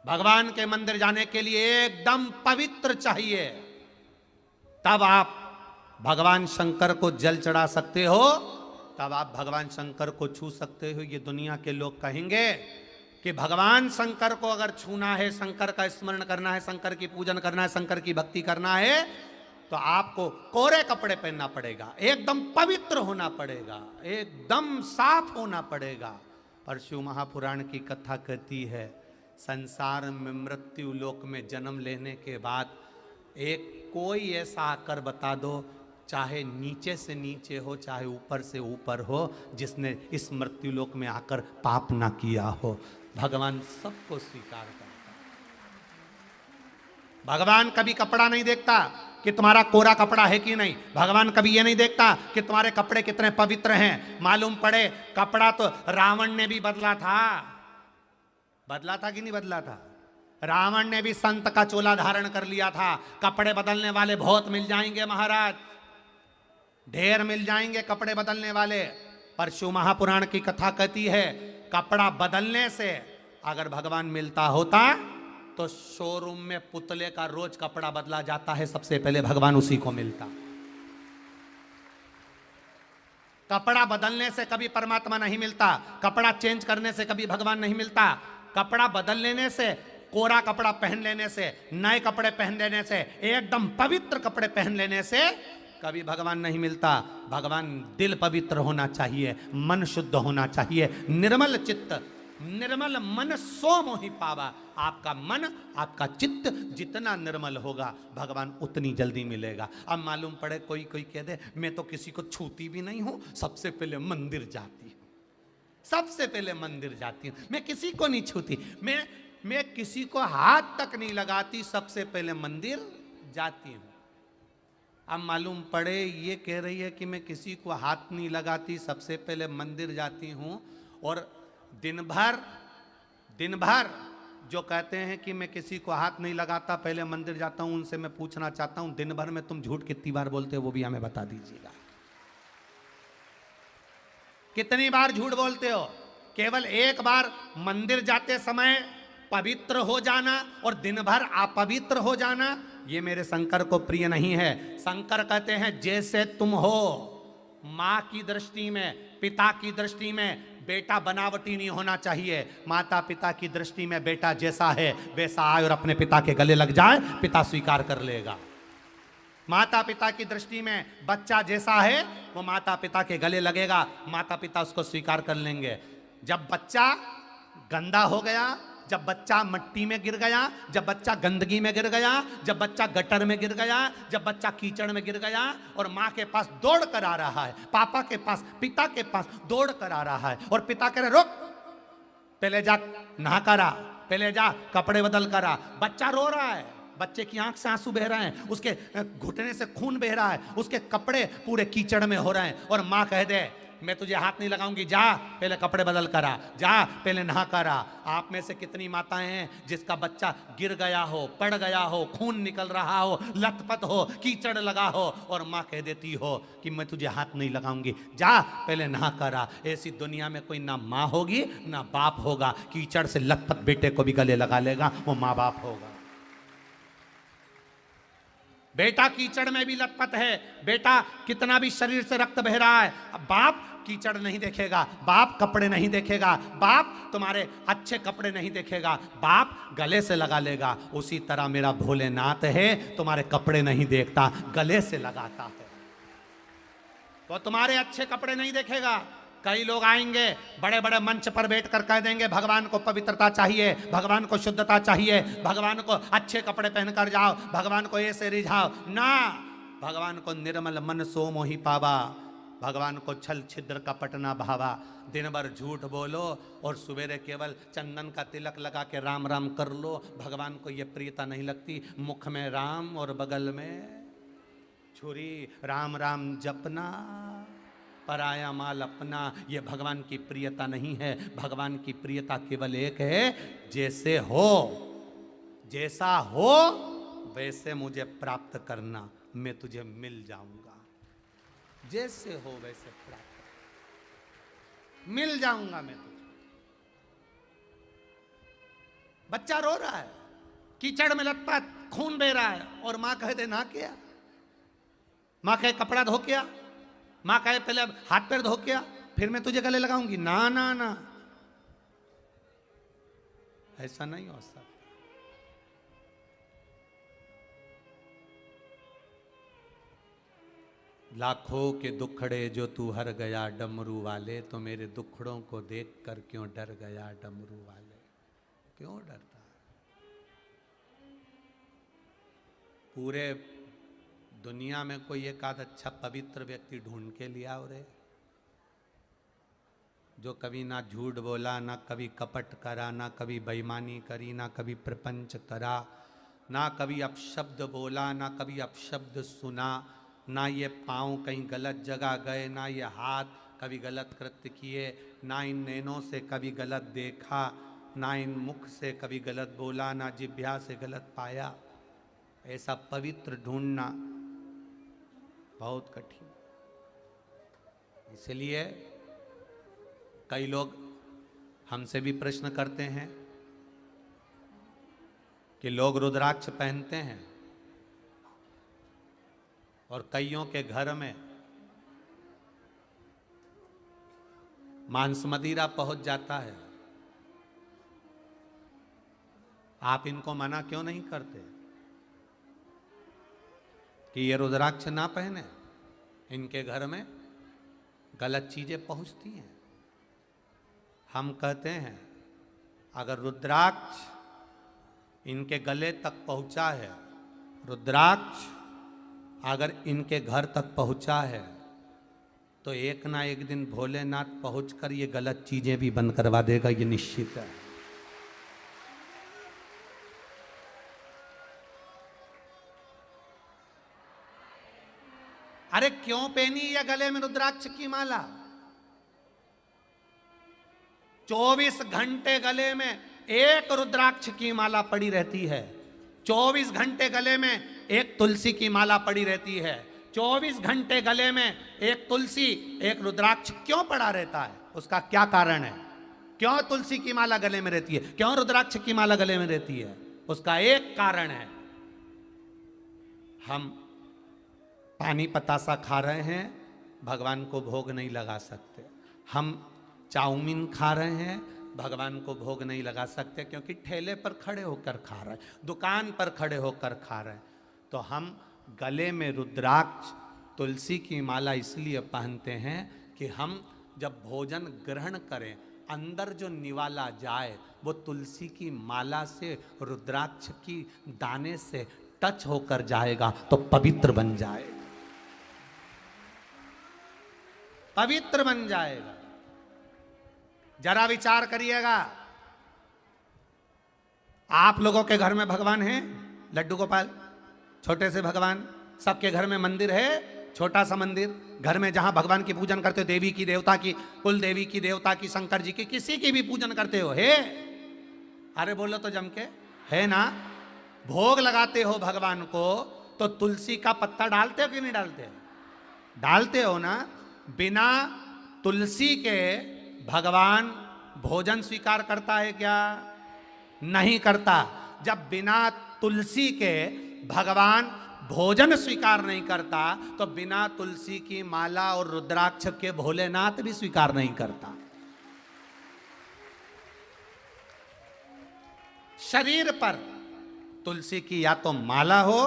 भगवान के मंदिर जाने के लिए एकदम पवित्र चाहिए, तब आप भगवान शंकर को जल चढ़ा सकते हो, तब आप भगवान शंकर को छू सकते हो। ये दुनिया के लोग कहेंगे कि भगवान शंकर को अगर छूना है, शंकर का स्मरण करना है, शंकर की पूजन करना है, शंकर की भक्ति करना है, तो आपको कोरे कपड़े पहनना पड़ेगा, एकदम पवित्र होना पड़ेगा, एकदम साफ होना पड़ेगा। पर शिव महापुराण की कथा कहती है संसार में मृत्यु लोक में जन्म लेने के बाद एक कोई ऐसा आकर बता दो, चाहे नीचे से नीचे हो चाहे ऊपर से ऊपर हो, जिसने इस मृत्यु लोक में आकर पाप ना किया हो। भगवान सबको स्वीकार करता है। भगवान कभी कपड़ा नहीं देखता कि तुम्हारा कोरा कपड़ा है कि नहीं। भगवान कभी ये नहीं देखता कि तुम्हारे कपड़े कितने पवित्र हैं। मालूम पड़े कपड़ा तो रावण ने भी बदला था। बदला था कि नहीं बदला था? रावण ने भी संत का चोला धारण कर लिया था। कपड़े बदलने वाले बहुत मिल जाएंगे महाराज, ढेर मिल जाएंगे कपड़े बदलने वाले। पर शिव महापुराण की कथा कहती है कपड़ा बदलने से अगर भगवान मिलता होता तो शोरूम में पुतले का रोज कपड़ा बदला जाता है, सबसे पहले भगवान उसी को मिलता। कपड़ा बदलने से कभी परमात्मा नहीं मिलता, कपड़ा चेंज करने से कभी भगवान नहीं मिलता। कपड़ा बदल लेने से, कोरा कपड़ा पहन लेने से, नए कपड़े पहन लेने से, एकदम पवित्र कपड़े पहन लेने से कभी भगवान नहीं मिलता। भगवान दिल पवित्र होना चाहिए, मन शुद्ध होना चाहिए, निर्मल चित्त, निर्मल मन सो मोहि पावा। आपका मन, आपका चित्त जितना निर्मल होगा भगवान उतनी जल्दी मिलेगा। अब मालूम पड़े कोई कह दे मैं तो किसी को छूती भी नहीं हूं, सबसे पहले मंदिर जाती हूं, सबसे पहले मंदिर जाती हूं, मैं किसी को नहीं छूती, मैं किसी को हाथ तक नहीं लगाती, सबसे पहले मंदिर जाती हूं। अब मालूम पड़े ये कह रही है कि मैं किसी को हाथ नहीं लगाती, सबसे पहले मंदिर जाती हूं, और दिन भर जो कहते हैं कि मैं किसी को हाथ नहीं लगाता पहले मंदिर जाता हूं, उनसे मैं पूछना चाहता हूं दिन भर में तुम झूठ कितनी बार बोलते हो, वो भी हमें बता दीजिएगा। कितनी बार झूठ बोलते हो? केवल एक बार मंदिर जाते समय पवित्र हो जाना और दिन भर अपवित्र हो जाना, ये मेरे शंकर को प्रिय नहीं है। शंकर कहते हैं जैसे तुम हो, मां की दृष्टि में, पिता की दृष्टि में बेटा बनावटी नहीं होना चाहिए। माता पिता की दृष्टि में बेटा जैसा है वैसा आए और अपने पिता के गले लग जाए, पिता स्वीकार कर लेगा। माता पिता की दृष्टि में बच्चा जैसा है वो माता पिता के गले लगेगा, माता पिता उसको स्वीकार कर लेंगे। जब बच्चा गंदा हो गया, जब बच्चा मिट्टी में गिर गया, जब बच्चा गंदगी में गिर गया, जब बच्चा गटर में गिर गया, जब बच्चा कीचड़ में गिर गया और माँ के पास दौड़ कर आ रहा है, पापा के पास, पिता के पास दौड़ कर आ रहा है, और पिता कह रहे रुक, पहले जा नहा कर आ, पहले जा कपड़े बदल कर आ। बच्चा रो रहा है, बच्चे की आंख से आंसू बह रहे हैं, उसके घुटने से खून बह रहा है, उसके कपड़े पूरे कीचड़ में हो रहे हैं, और माँ कह दे मैं तुझे हाथ नहीं लगाऊंगी, जा पहले कपड़े बदल करा, जा पहले नहा करा। आप में से कितनी माताएं हैं जिसका बच्चा गिर गया हो, पड़ गया हो, खून निकल रहा हो, लथपथ हो, कीचड़ लगा हो, और माँ कह देती हो कि मैं तुझे हाथ नहीं लगाऊंगी, जा पहले नहा करा। ऐसी दुनिया में कोई ना माँ होगी ना बाप होगा। कीचड़ से लथपथ बेटे को भी गले लगा लेगा, वो माँ बाप होगा। बेटा कीचड़ में भी लथपथ है, बेटा कितना भी शरीर से रक्त बह रहा है, बाप कीचड़ नहीं देखेगा, बाप कपड़े नहीं देखेगा, बाप तुम्हारे अच्छे कपड़े नहीं देखेगा, बाप गले से लगा लेगा। उसी तरह मेरा भोलेनाथ है, तुम्हारे कपड़े नहीं देखता, गले से लगाता है। तो तुम्हारे अच्छे कपड़े नहीं देखेगा। कई लोग आएंगे बड़े बड़े मंच पर बैठकर कह देंगे भगवान को पवित्रता चाहिए, भगवान को शुद्धता चाहिए, भगवान को अच्छे कपड़े पहनकर जाओ, भगवान को ऐसे रिझाओ ना। भगवान को निर्मल मन सो मोहि पावा, भगवान को छल छिद्र कपट ना भावा। दिन भर झूठ बोलो और सवेरे केवल चंदन का तिलक लगा के राम राम कर लो, भगवान को ये प्रियता नहीं लगती। मुख में राम और बगल में छुरी, राम राम जपना, पराया माल अपना, ये भगवान की प्रियता नहीं है। भगवान की प्रियता केवल एक है, जैसे हो, जैसा हो वैसे मुझे प्राप्त करना, मैं तुझे मिल जाऊंगा। जैसे हो वैसे प्राप्त, मिल जाऊंगा मैं तुझे। बच्चा रो रहा है, कीचड़ में लथपथ, खून बह रहा है, और मां कहे दे ना किया, मां कहे कपड़ा धो किया, मां कहे पहले हाथ पैर धो किया फिर मैं तुझे गले लगाऊंगी, ना ना ना, ऐसा नहीं हो सकता। लाखों के दुखड़े जो तू हर गया डमरू वाले, तो मेरे दुखड़ों को देख कर क्यों डर गया डमरू वाले? क्यों डरता? पूरे दुनिया में कोई एक आध अच्छा पवित्र व्यक्ति ढूंढ के लिया और जो कभी ना झूठ बोला, ना कभी कपट करा, ना कभी बेईमानी करी, ना कभी प्रपंच करा, ना कभी अपशब्द बोला, ना कभी अपशब्द सुना, ना ये पाँव कहीं गलत जगह गए, ना ये हाथ कभी गलत कृत्य किए, ना इन नैनों से कभी गलत देखा, ना इन मुख से कभी गलत बोला, ना जिह्वा से गलत पाया। ऐसा पवित्र ढूंढना बहुत कठिन। इसलिए कई लोग हमसे भी प्रश्न करते हैं कि लोग रुद्राक्ष पहनते हैं और कईयों के घर में मांस मदिरा पहुंच जाता है, आप इनको मना क्यों नहीं करते कि ये रुद्राक्ष ना पहने? इनके घर में गलत चीजें पहुंचती हैं। हम कहते हैं अगर रुद्राक्ष इनके गले तक पहुंचा है, रुद्राक्ष अगर इनके घर तक पहुंचा है, तो एक ना एक दिन भोलेनाथ पहुंचकर ये गलत चीजें भी बंद करवा देगा, ये निश्चित है। अरे क्यों पहनी है गले में रुद्राक्ष की माला? 24 घंटे गले में एक रुद्राक्ष की माला पड़ी रहती है। 24 घंटे गले में एक तुलसी की माला पड़ी रहती है। 24 घंटे गले में एक तुलसी एक रुद्राक्ष क्यों पड़ा रहता है? उसका क्या कारण है? क्यों तुलसी की माला गले में रहती है? क्यों रुद्राक्ष की माला गले में रहती है? उसका एक कारण है, हम पानी पतासा खा रहे हैं, भगवान को भोग नहीं लगा सकते। हम चाउमीन खा रहे हैं, भगवान को भोग नहीं लगा सकते, क्योंकि ठेले पर खड़े होकर खा रहे हैं, दुकान पर खड़े होकर खा रहे हैं। तो हम गले में रुद्राक्ष तुलसी की माला इसलिए पहनते हैं कि हम जब भोजन ग्रहण करें, अंदर जो निवाला जाए वो तुलसी की माला से, रुद्राक्ष की दाने से टच होकर जाएगा तो पवित्र बन जाएगा, पवित्र बन जाएगा। जरा विचार करिएगा, आप लोगों के घर में भगवान हैं, लड्डू गोपाल, छोटे से भगवान, सबके घर में मंदिर है, छोटा सा मंदिर, घर में जहां भगवान की पूजन करते हो, देवी की, देवता की, कुल देवी की, देवता की, शंकर जी की, किसी की भी पूजन करते हो, है? अरे बोलो तो जम के, है ना? भोग लगाते हो भगवान को तो तुलसी का पत्ता डालते हो कि नहीं डालते? डालते हो ना। बिना तुलसी के भगवान भोजन स्वीकार करता है क्या? नहीं करता। जब बिना तुलसी के भगवान भोजन स्वीकार नहीं करता, तो बिना तुलसी की माला और रुद्राक्ष के भोलेनाथ भी स्वीकार नहीं करता। शरीर पर तुलसी की या तो माला हो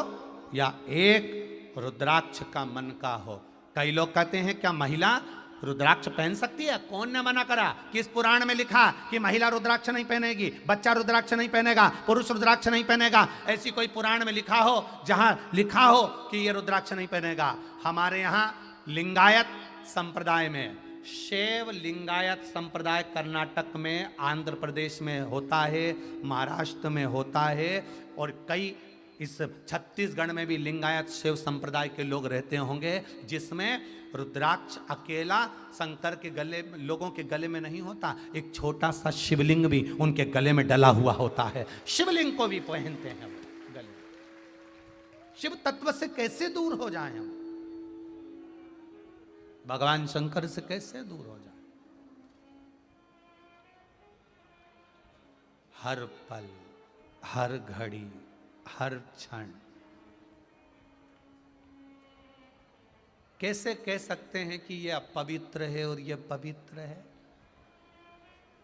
या एक रुद्राक्ष का मन का हो। कई लोग कहते हैं क्या महिला रुद्राक्ष पहन सकती है? कौन ने मना करा? किस पुराण में लिखा कि महिला रुद्राक्ष नहीं पहनेगी, बच्चा रुद्राक्ष नहीं पहनेगा, पुरुष रुद्राक्ष नहीं पहनेगा? ऐसी कोई पुराण में लिखा हो जहां लिखा हो कि ये रुद्राक्ष नहीं पहनेगा? हमारे यहां लिंगायत संप्रदाय में, शैव लिंगायत संप्रदाय कर्नाटक में, आंध्र प्रदेश में होता है, महाराष्ट्र में होता है, और कई इस छत्तीसगढ़ में भी लिंगायत शैव संप्रदाय के लोग रहते होंगे, जिसमें रुद्राक्ष अकेला शंकर के गले, लोगों के गले में नहीं होता, एक छोटा सा शिवलिंग भी उनके गले में डला हुआ होता है। शिवलिंग को भी पहनते हैं गले। शिव तत्व से कैसे दूर हो जाएं हम? भगवान शंकर से कैसे दूर हो जाए? हर पल, हर घड़ी, हर क्षण कैसे कह सकते हैं कि ये अपवित्र है और ये पवित्र है?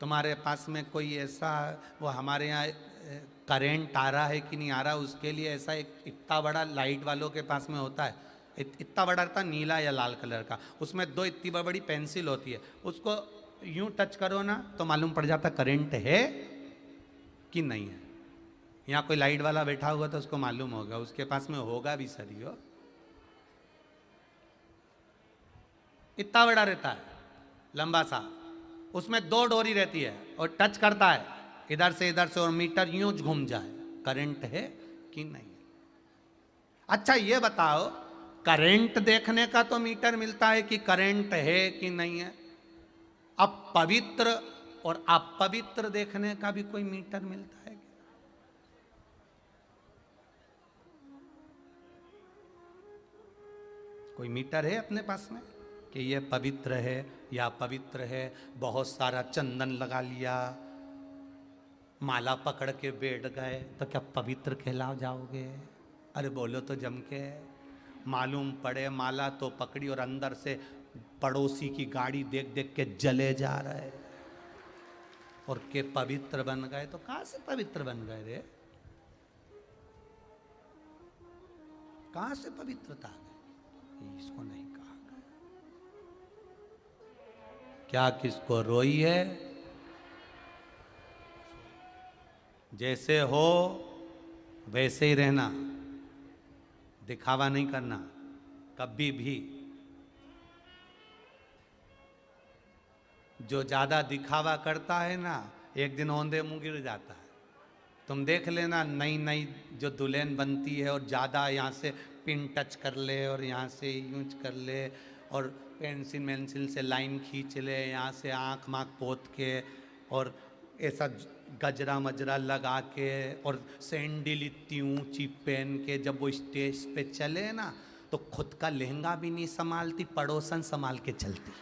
तुम्हारे पास में कोई ऐसा, वो हमारे यहाँ करंट आ रहा है कि नहीं आ रहा, उसके लिए ऐसा एक इतना बड़ा लाइट वालों के पास में होता है, इतना बड़ा रहता, नीला या लाल कलर का, उसमें दो इतनी बड़ी पेंसिल होती है, उसको यूं टच करो ना तो मालूम पड़ जाता करंट है कि नहीं है। यहाँ कोई लाइट वाला बैठा हुआ तो उसको मालूम होगा, उसके पास में होगा भी सरियो, इतना बड़ा रहता है लंबा सा, उसमें दो डोरी रहती है और टच करता है इधर से और मीटर यूं घूम जाए, करंट है कि नहीं। अच्छा ये बताओ, करंट देखने का तो मीटर मिलता है कि करंट है कि नहीं है, अब पवित्र और अपवित्र देखने का भी कोई मीटर मिलता है क्या? कोई मीटर है अपने पास में कि ये पवित्र है या अपवित्र है? बहुत सारा चंदन लगा लिया, माला पकड़ के बैठ गए तो क्या पवित्र कहला जाओगे? अरे बोलो तो जम के। मालूम पड़े माला तो पकड़ी और अंदर से पड़ोसी की गाड़ी देख देख के जले जा रहे और के पवित्र बन गए, तो कहां से पवित्र बन गए रे? कहां से पवित्रता गई? इसको नहीं कहा गया। क्या किसको रोई है? जैसे हो वैसे ही रहना, दिखावा नहीं करना कभी भी। जो ज्यादा दिखावा करता है ना, एक दिन औंधे मुंह गिर जाता है। तुम देख लेना, नई नई जो दुल्हन बनती है और ज़्यादा यहाँ से पिन टच कर ले और यहाँ से यूज कर ले और पेंसिल से लाइन खींच ले, यहाँ से आँख माँख पोत के और ऐसा गजरा मजरा लगा के और सैंडल इतनी ऊंची पहन के जब वो स्टेज पे चले ना, तो खुद का लहंगा भी नहीं संभालती, पड़ोसन संभाल के चलती,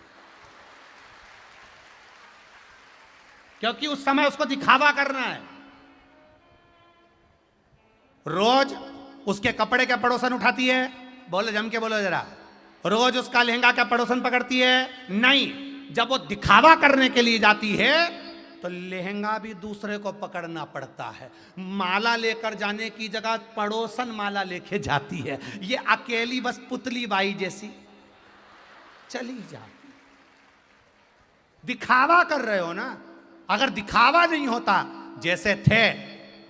क्योंकि उस समय उसको दिखावा करना है। रोज उसके कपड़े का पड़ोसन उठाती है, बोले जम के बोलो जरा, रोज उसका लहंगा का पड़ोसन पकड़ती है? नहीं। जब वो दिखावा करने के लिए जाती है तो लहंगा भी दूसरे को पकड़ना पड़ता है। माला लेकर जाने की जगह पड़ोसन माला लेके जाती है, ये अकेली बस पुतली बाई जैसी चली जाती। दिखावा कर रहे हो ना, अगर दिखावा नहीं होता, जैसे थे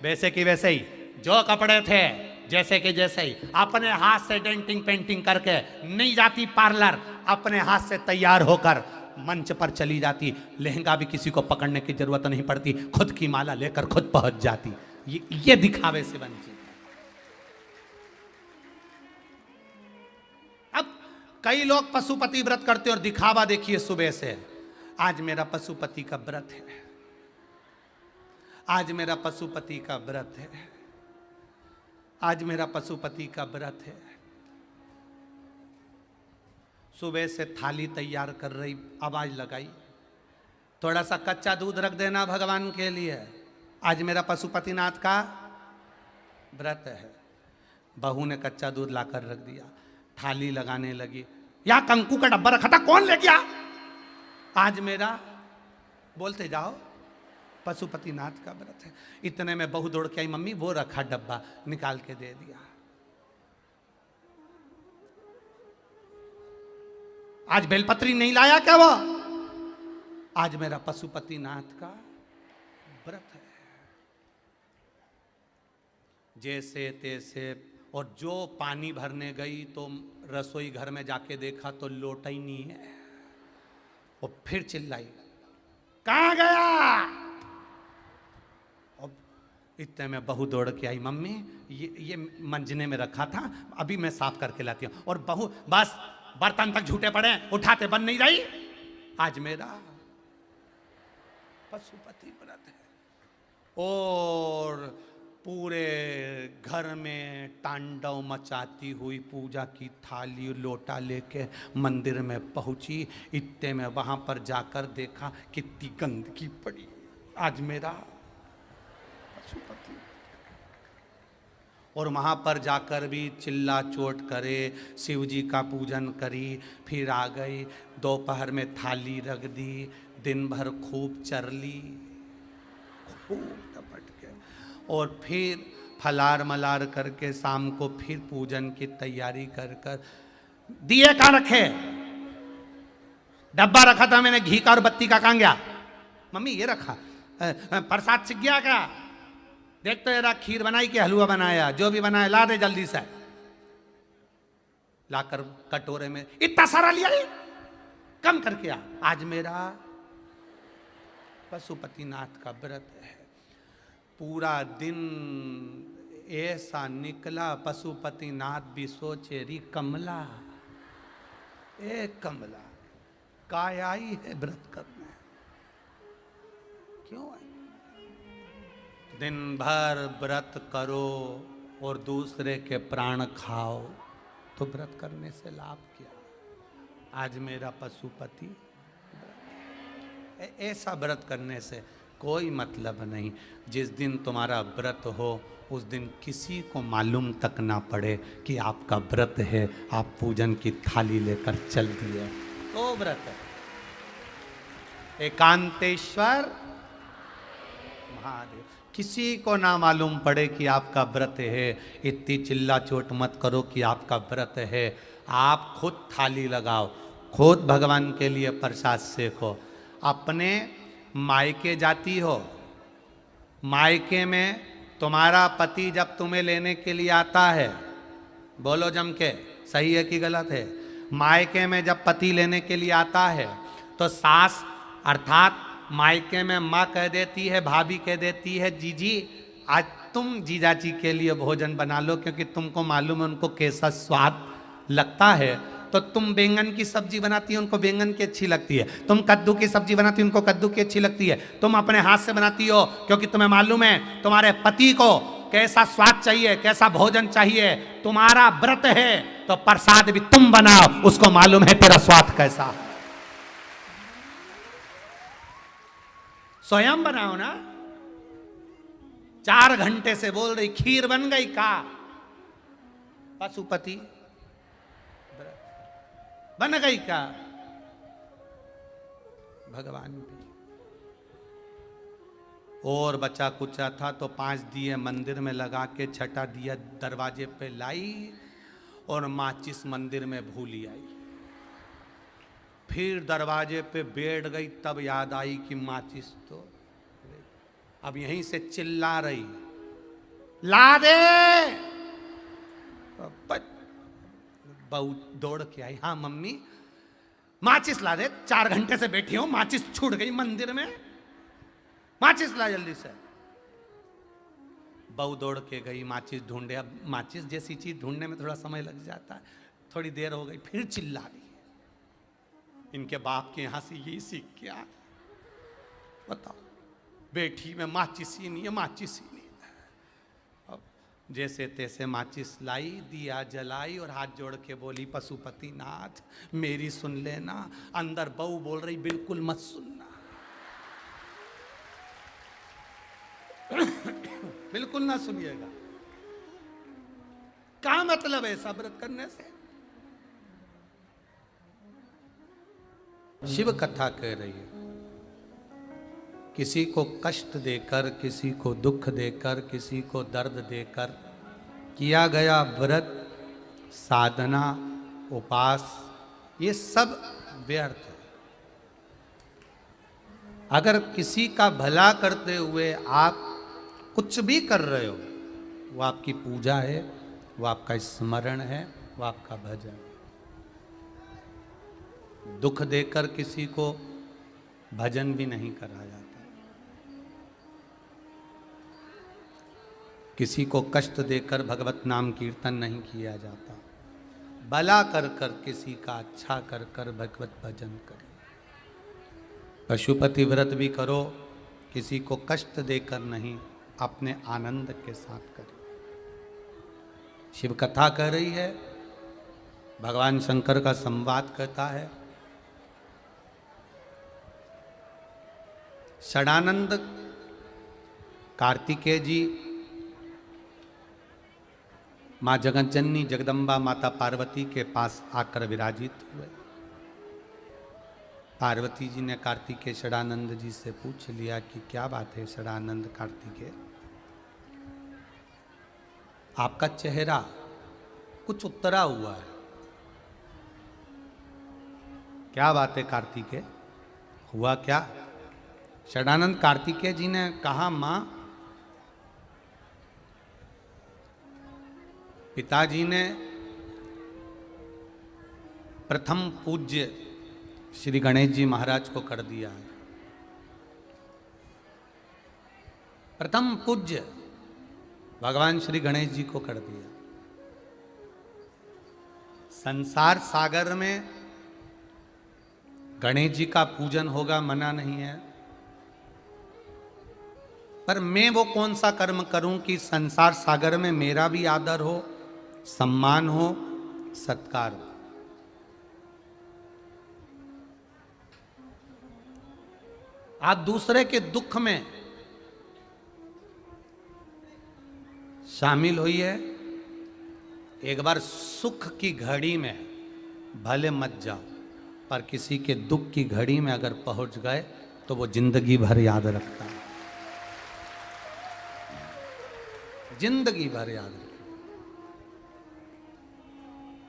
वैसे की वैसे ही, जो कपड़े थे जैसे कि जैसे ही, अपने हाथ से डेंटिंग पेंटिंग करके नहीं जाती पार्लर, अपने हाथ से तैयार होकर मंच पर चली जाती, लहंगा भी किसी को पकड़ने की जरूरत नहीं पड़ती, खुद की माला लेकर खुद पहुंच जाती। ये दिखावे से बनती। अब कई लोग पशुपति व्रत करते और दिखावा देखिए सुबह से, आज मेरा पशुपति का व्रत है, आज मेरा पशुपति का व्रत है, आज मेरा पशुपति का व्रत है। सुबह से थाली तैयार कर रही, आवाज लगाई, थोड़ा सा कच्चा दूध रख देना भगवान के लिए, आज मेरा पशुपतिनाथ का व्रत है। बहू ने कच्चा दूध लाकर रख दिया, थाली लगाने लगी, या कंकु का डब्बा रखा था, कौन ले गया? आज मेरा, बोलते जाओ, पशुपतिनाथ का व्रत है। इतने में बहू दौड़ के आई, मम्मी वो रखा डब्बा, निकाल के दे दिया। आज बेलपत्री नहीं लाया क्या वो? आज मेरा पशुपतिनाथ का व्रत है। जैसे तैसे, और जो पानी भरने गई तो रसोई घर में जाके देखा तो लोटा ही नहीं है, वो फिर चिल्लाई, कहां गया? इतने में बहू दौड़ के आई, मम्मी ये मंजने में रखा था, अभी मैं साफ करके लाती हूँ। और बहू बस बर्तन तक झूठे पड़े, उठाते बन नहीं रही। आज मेरा पशुपति व्रत है और पूरे घर में तांडव मचाती हुई पूजा की थाली लोटा लेके मंदिर में पहुंची। इतने में वहां पर जाकर देखा कितनी गंदगी पड़ी। आज मेरा पशुपति, और वहाँ पर जाकर भी चिल्ला चोट करे, शिव जी का पूजन करी, फिर आ गई, दोपहर में थाली रख दी, दिन भर खूब चर ली, खूब टपट के, और फिर फलार मलार करके शाम को फिर पूजन की तैयारी कर कर दिए कहां रखे? डब्बा रखा था मैंने घी का और बत्ती का, कहां गया? मम्मी ये रखा। प्रसाद सीख गया क्या? देख तो जरा, खीर बनाई कि हलवा बनाया? जो भी बनाया ला दे जल्दी से। लाकर कटोरे में इतना सारा लिया, कम करके आ। आज मेरा पशुपतिनाथ का व्रत है। पूरा दिन ऐसा निकला, पशुपतिनाथ भी सोचे री कमला, ए कमला काय आई है व्रत करने, क्यों आई? दिन भर व्रत करो और दूसरे के प्राण खाओ तो व्रत करने से लाभ क्या? आज मेरा पशुपति, ऐसा व्रत करने से कोई मतलब नहीं। जिस दिन तुम्हारा व्रत हो उस दिन किसी को मालूम तक ना पड़े कि आपका व्रत है, आप पूजन की थाली लेकर चल दिए तो व्रत है। एकांतेश्वर महादेव, किसी को ना मालूम पड़े कि आपका व्रत है। इतनी चिल्ला चोट मत करो कि आपका व्रत है। आप खुद थाली लगाओ, खुद भगवान के लिए प्रसाद सेको। अपने मायके जाती हो, मायके में तुम्हारा पति जब तुम्हें लेने के लिए आता है, बोलो जम के, सही है कि गलत है? मायके में जब पति लेने के लिए आता है तो सास अर्थात मायके में माँ कह देती है, भाभी कह देती है, जीजी आज तुम जीजा जी के लिए भोजन बना लो, क्योंकि तुमको मालूम है उनको कैसा स्वाद लगता है। तो तुम बैंगन की सब्जी बनाती है, उनको बैंगन की अच्छी लगती है। तुम कद्दू की सब्जी बनाती हो, उनको कद्दू की अच्छी लगती है। तुम अपने हाथ से बनाती हो क्योंकि तुम्हें मालूम है तुम्हारे पति को कैसा स्वाद चाहिए, कैसा भोजन चाहिए। तुम्हारा व्रत है तो प्रसाद भी तुम बनाओ, उसको मालूम है तेरा स्वाद कैसा है। स्वयं बनाओ ना। 4 घंटे से बोल रही खीर बन गई का? पशुपति बन गई क्या? भगवान भी। और बचा कुचा था तो 5 दिए मंदिर में लगा के, छठा दिया दरवाजे पे लाई और माचिस मंदिर में भूली आई। फिर दरवाजे पे बैठ गई, तब याद आई कि माचिस तो, अब यहीं से चिल्ला रही, ला दे। बहू दौड़ के आई, हाँ मम्मी माचिस ला दे, 4 घंटे से बैठी हूं, माचिस छूट गई मंदिर में, माचिस ला जल्दी से। बहू दौड़ के गई, माचिस ढूंढे। अब माचिस जैसी चीज ढूंढने में थोड़ा समय लग जाता है। थोड़ी देर हो गई, फिर चिल्ला दी। इनके बाप के यहां से यही सीख क्या? बताओ, बेटी में माचिस ही नहीं है, माचिस ही नहीं है। अब जैसे तैसे माचिस लाई, दिया जलाई और हाथ जोड़ के बोली, पशुपतिनाथ मेरी सुन लेना। अंदर बहू बोल रही, बिल्कुल मत सुनना, बिल्कुल ना सुनिएगा। क्या मतलब है ऐसा व्रत करने से? शिव कथा कह रही है, किसी को कष्ट देकर, किसी को दुख देकर, किसी को दर्द देकर किया गया व्रत, साधना, उपास, ये सब व्यर्थ है। अगर किसी का भला करते हुए आप कुछ भी कर रहे हो, वो आपकी पूजा है, वो आपका स्मरण है, वो आपका भजन है। दुख देकर किसी को भजन भी नहीं करा जाता, किसी को कष्ट देकर भगवत नाम कीर्तन नहीं किया जाता। भला कर कर किसी का अच्छा कर कर भगवत भजन करें। पशुपति व्रत भी करो, किसी को कष्ट देकर नहीं, अपने आनंद के साथ करें। शिव कथा कह रही है, भगवान शंकर का संवाद कहता है। षडानंद कार्तिकेय जी माँ जगतजननी जगदम्बा माता पार्वती के पास आकर विराजित हुए। पार्वती जी ने कार्तिकेय षडानंद जी से पूछ लिया कि क्या बात है षडानंद कार्तिकेय, आपका चेहरा कुछ उतरा हुआ है, क्या बात है कार्तिकेय, हुआ क्या? षडानंद कार्तिकेय जी ने कहा, मां, पिताजी ने प्रथम पूज्य श्री गणेश जी महाराज को कर दिया है। प्रथम पूज्य भगवान श्री गणेश जी को कर दिया। संसार सागर में गणेश जी का पूजन होगा, मना नहीं है, पर मैं वो कौन सा कर्म करूं कि संसार सागर में मेरा भी आदर हो, सम्मान हो, सत्कार हो। आप दूसरे के दुख में शामिल होइए, एक बार सुख की घड़ी में भले मत जाओ, पर किसी के दुख की घड़ी में अगर पहुंच गए तो वो जिंदगी भर याद रखता है, जिंदगी भर याद रखता।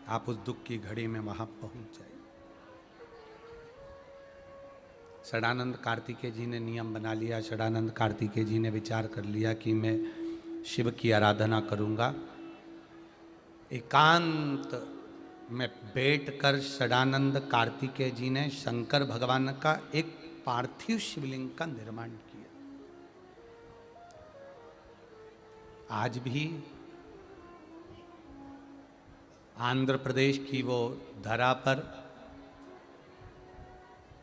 आप उस दुख की घड़ी में वहां पहुंच जाइए। षडानंद कार्तिकेय जी ने नियम बना लिया। षडानंद कार्तिकेय जी ने विचार कर लिया कि मैं शिव की आराधना करूंगा। एकांत में बैठकर षडानंद कार्तिकेय जी ने शंकर भगवान का एक पार्थिव शिवलिंग का निर्माण किया। आज भी आंध्र प्रदेश की वो धरा पर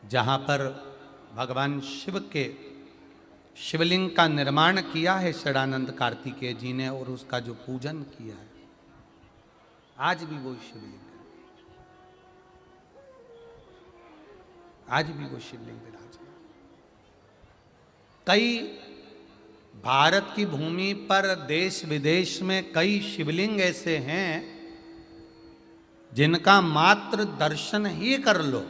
जहां पर भगवान शिव के शिवलिंग का निर्माण किया है षडानंद कार्तिकेय जी ने और उसका जो पूजन किया है, आज भी वो शिवलिंग है, आज भी वो शिवलिंग विराजमान। कई भारत की भूमि पर देश विदेश में कई शिवलिंग ऐसे हैं जिनका मात्र दर्शन ही कर लो,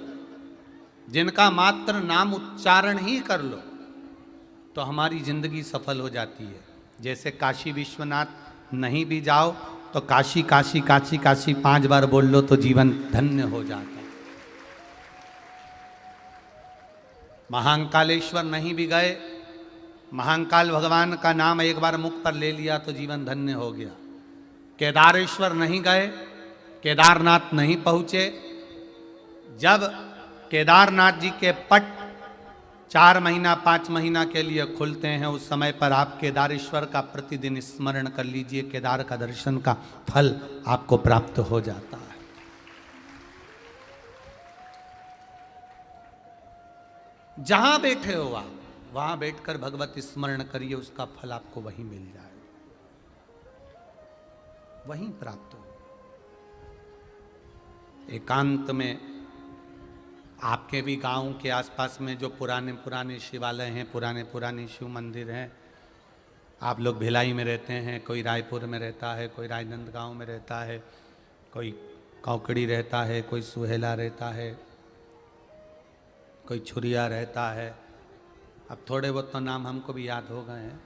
जिनका मात्र नाम उच्चारण ही कर लो तो हमारी जिंदगी सफल हो जाती है। जैसे काशी विश्वनाथ नहीं भी जाओ तो काशी काशी काशी काशी 5 बार बोल लो तो जीवन धन्य हो जाता है। महाकालेश्वर नहीं भी गए, महाकाल भगवान का नाम एक बार मुख पर ले लिया तो जीवन धन्य हो गया। केदारेश्वर नहीं गए, केदारनाथ नहीं पहुंचे, जब केदारनाथ जी के पट 4 महीना 5 महीना के लिए खुलते हैं, उस समय पर आप केदारेश्वर का प्रतिदिन स्मरण कर लीजिए, केदार का दर्शन का फल आपको प्राप्त हो जाता है। जहां बैठे हो आप, वहां बैठकर भगवत स्मरण करिए, उसका फल आपको वहीं मिल जाए, वहीं प्राप्त हो। एकांत में आपके भी गांव के आसपास में जो पुराने पुराने शिवालय हैं, पुराने पुराने शिव मंदिर हैं, आप लोग भिलाई में रहते हैं, कोई रायपुर में रहता है, कोई राजनांदगांव में रहता है, कोई कौकड़ी रहता है, कोई सुहेला रहता है, कोई छुरिया रहता है। अब थोड़े बहुत तो नाम हमको भी याद हो गए हैं।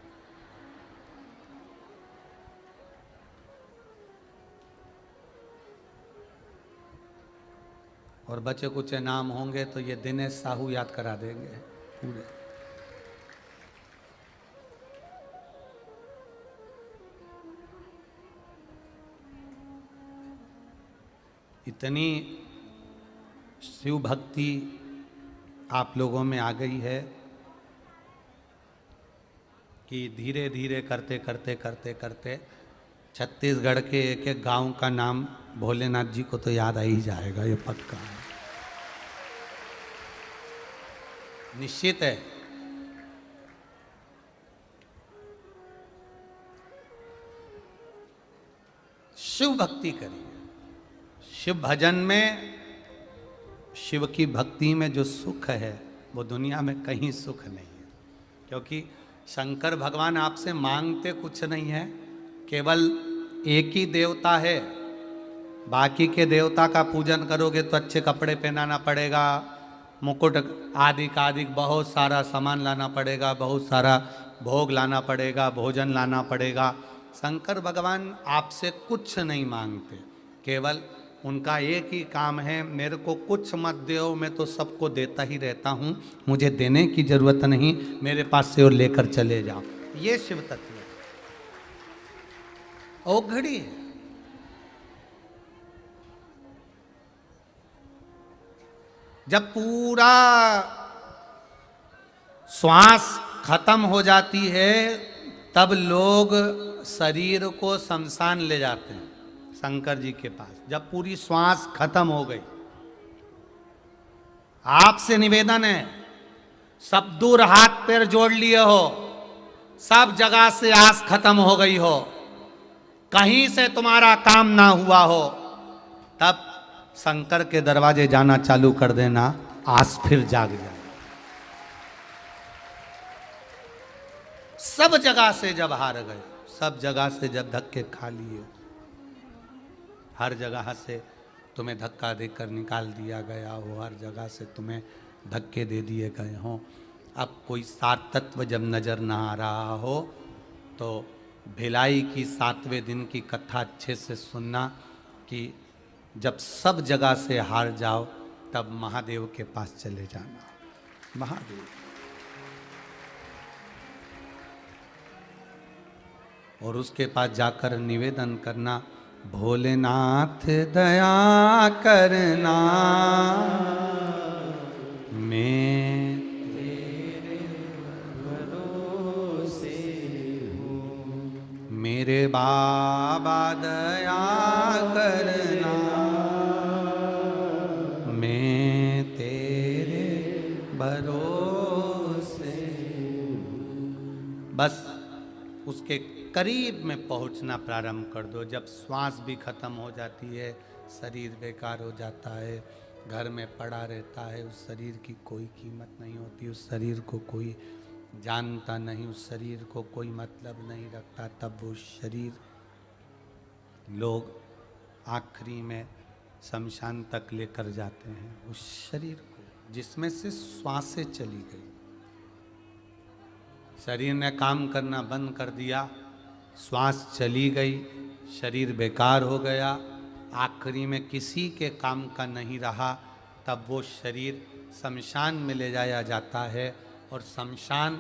और बचे कुछ नाम होंगे तो ये दिनेश साहू याद करा देंगे पूरे। इतनी शिव भक्ति आप लोगों में आ गई है कि धीरे धीरे करते करते करते करते छत्तीसगढ़ के एक एक गांव का नाम भोलेनाथ जी को तो याद आ ही जाएगा, ये पक्का है, निश्चित है। शिव भक्ति करिए। शिव भजन में, शिव की भक्ति में जो सुख है वो दुनिया में कहीं सुख नहीं है, क्योंकि शंकर भगवान आपसे मांगते कुछ नहीं है, केवल एक ही देवता है। बाकी के देवता का पूजन करोगे तो अच्छे कपड़े पहनाना पड़ेगा, मुकुट आदि का आदि बहुत सारा सामान लाना पड़ेगा, बहुत सारा भोग लाना पड़ेगा, भोजन लाना पड़ेगा। शंकर भगवान आपसे कुछ नहीं मांगते, केवल उनका एक ही काम है, मेरे को कुछ मत दो, मैं तो सबको देता ही रहता हूँ, मुझे देने की जरूरत नहीं, मेरे पास से और लेकर चले जाओ। ये शिव तत्व है, औघड़ी है। जब पूरा श्वास खत्म हो जाती है तब लोग शरीर को शमशान ले जाते हैं शंकर जी के पास। जब पूरी श्वास खत्म हो गई, आपसे निवेदन है, सब दूर हाथ पैर जोड़ लिए हो, सब जगह से आस खत्म हो गई हो, कहीं से तुम्हारा काम ना हुआ हो, तब शंकर के दरवाजे जाना चालू कर देना, आस फिर जाग जाए। सब जगह से जब हार गए, सब जगह से जब धक्के खा लिए, हर जगह से तुम्हें धक्का देकर निकाल दिया गया हो, हर जगह से तुम्हें धक्के दे दिए गए हों, अब कोई सात तत्व जब नजर ना आ रहा हो तो भिलाई की 7वें दिन की कथा अच्छे से सुनना कि जब सब जगह से हार जाओ तब महादेव के पास चले जाना। महादेव और उसके पास जाकर निवेदन करना, भोलेनाथ दया करना, मैं तेरे भरोसे हूँ, मेरे बाबा दया करना, मैं तेरे भरोसे हूँ। बस उसके करीब में पहुंचना प्रारंभ कर दो। जब श्वास भी खत्म हो जाती है, शरीर बेकार हो जाता है, घर में पड़ा रहता है, उस शरीर की कोई कीमत नहीं होती, उस शरीर को कोई जानता नहीं, उस शरीर को कोई मतलब नहीं रखता, तब वो शरीर लोग आखिरी में शमशान तक लेकर जाते हैं उस शरीर को जिसमें से श्वासें चली गई। शरीर ने काम करना बंद कर दिया, श्वास चली गई, शरीर बेकार हो गया, आखिरी में किसी के काम का नहीं रहा, तब वो शरीर शमशान में ले जाया जाता है। और शमशान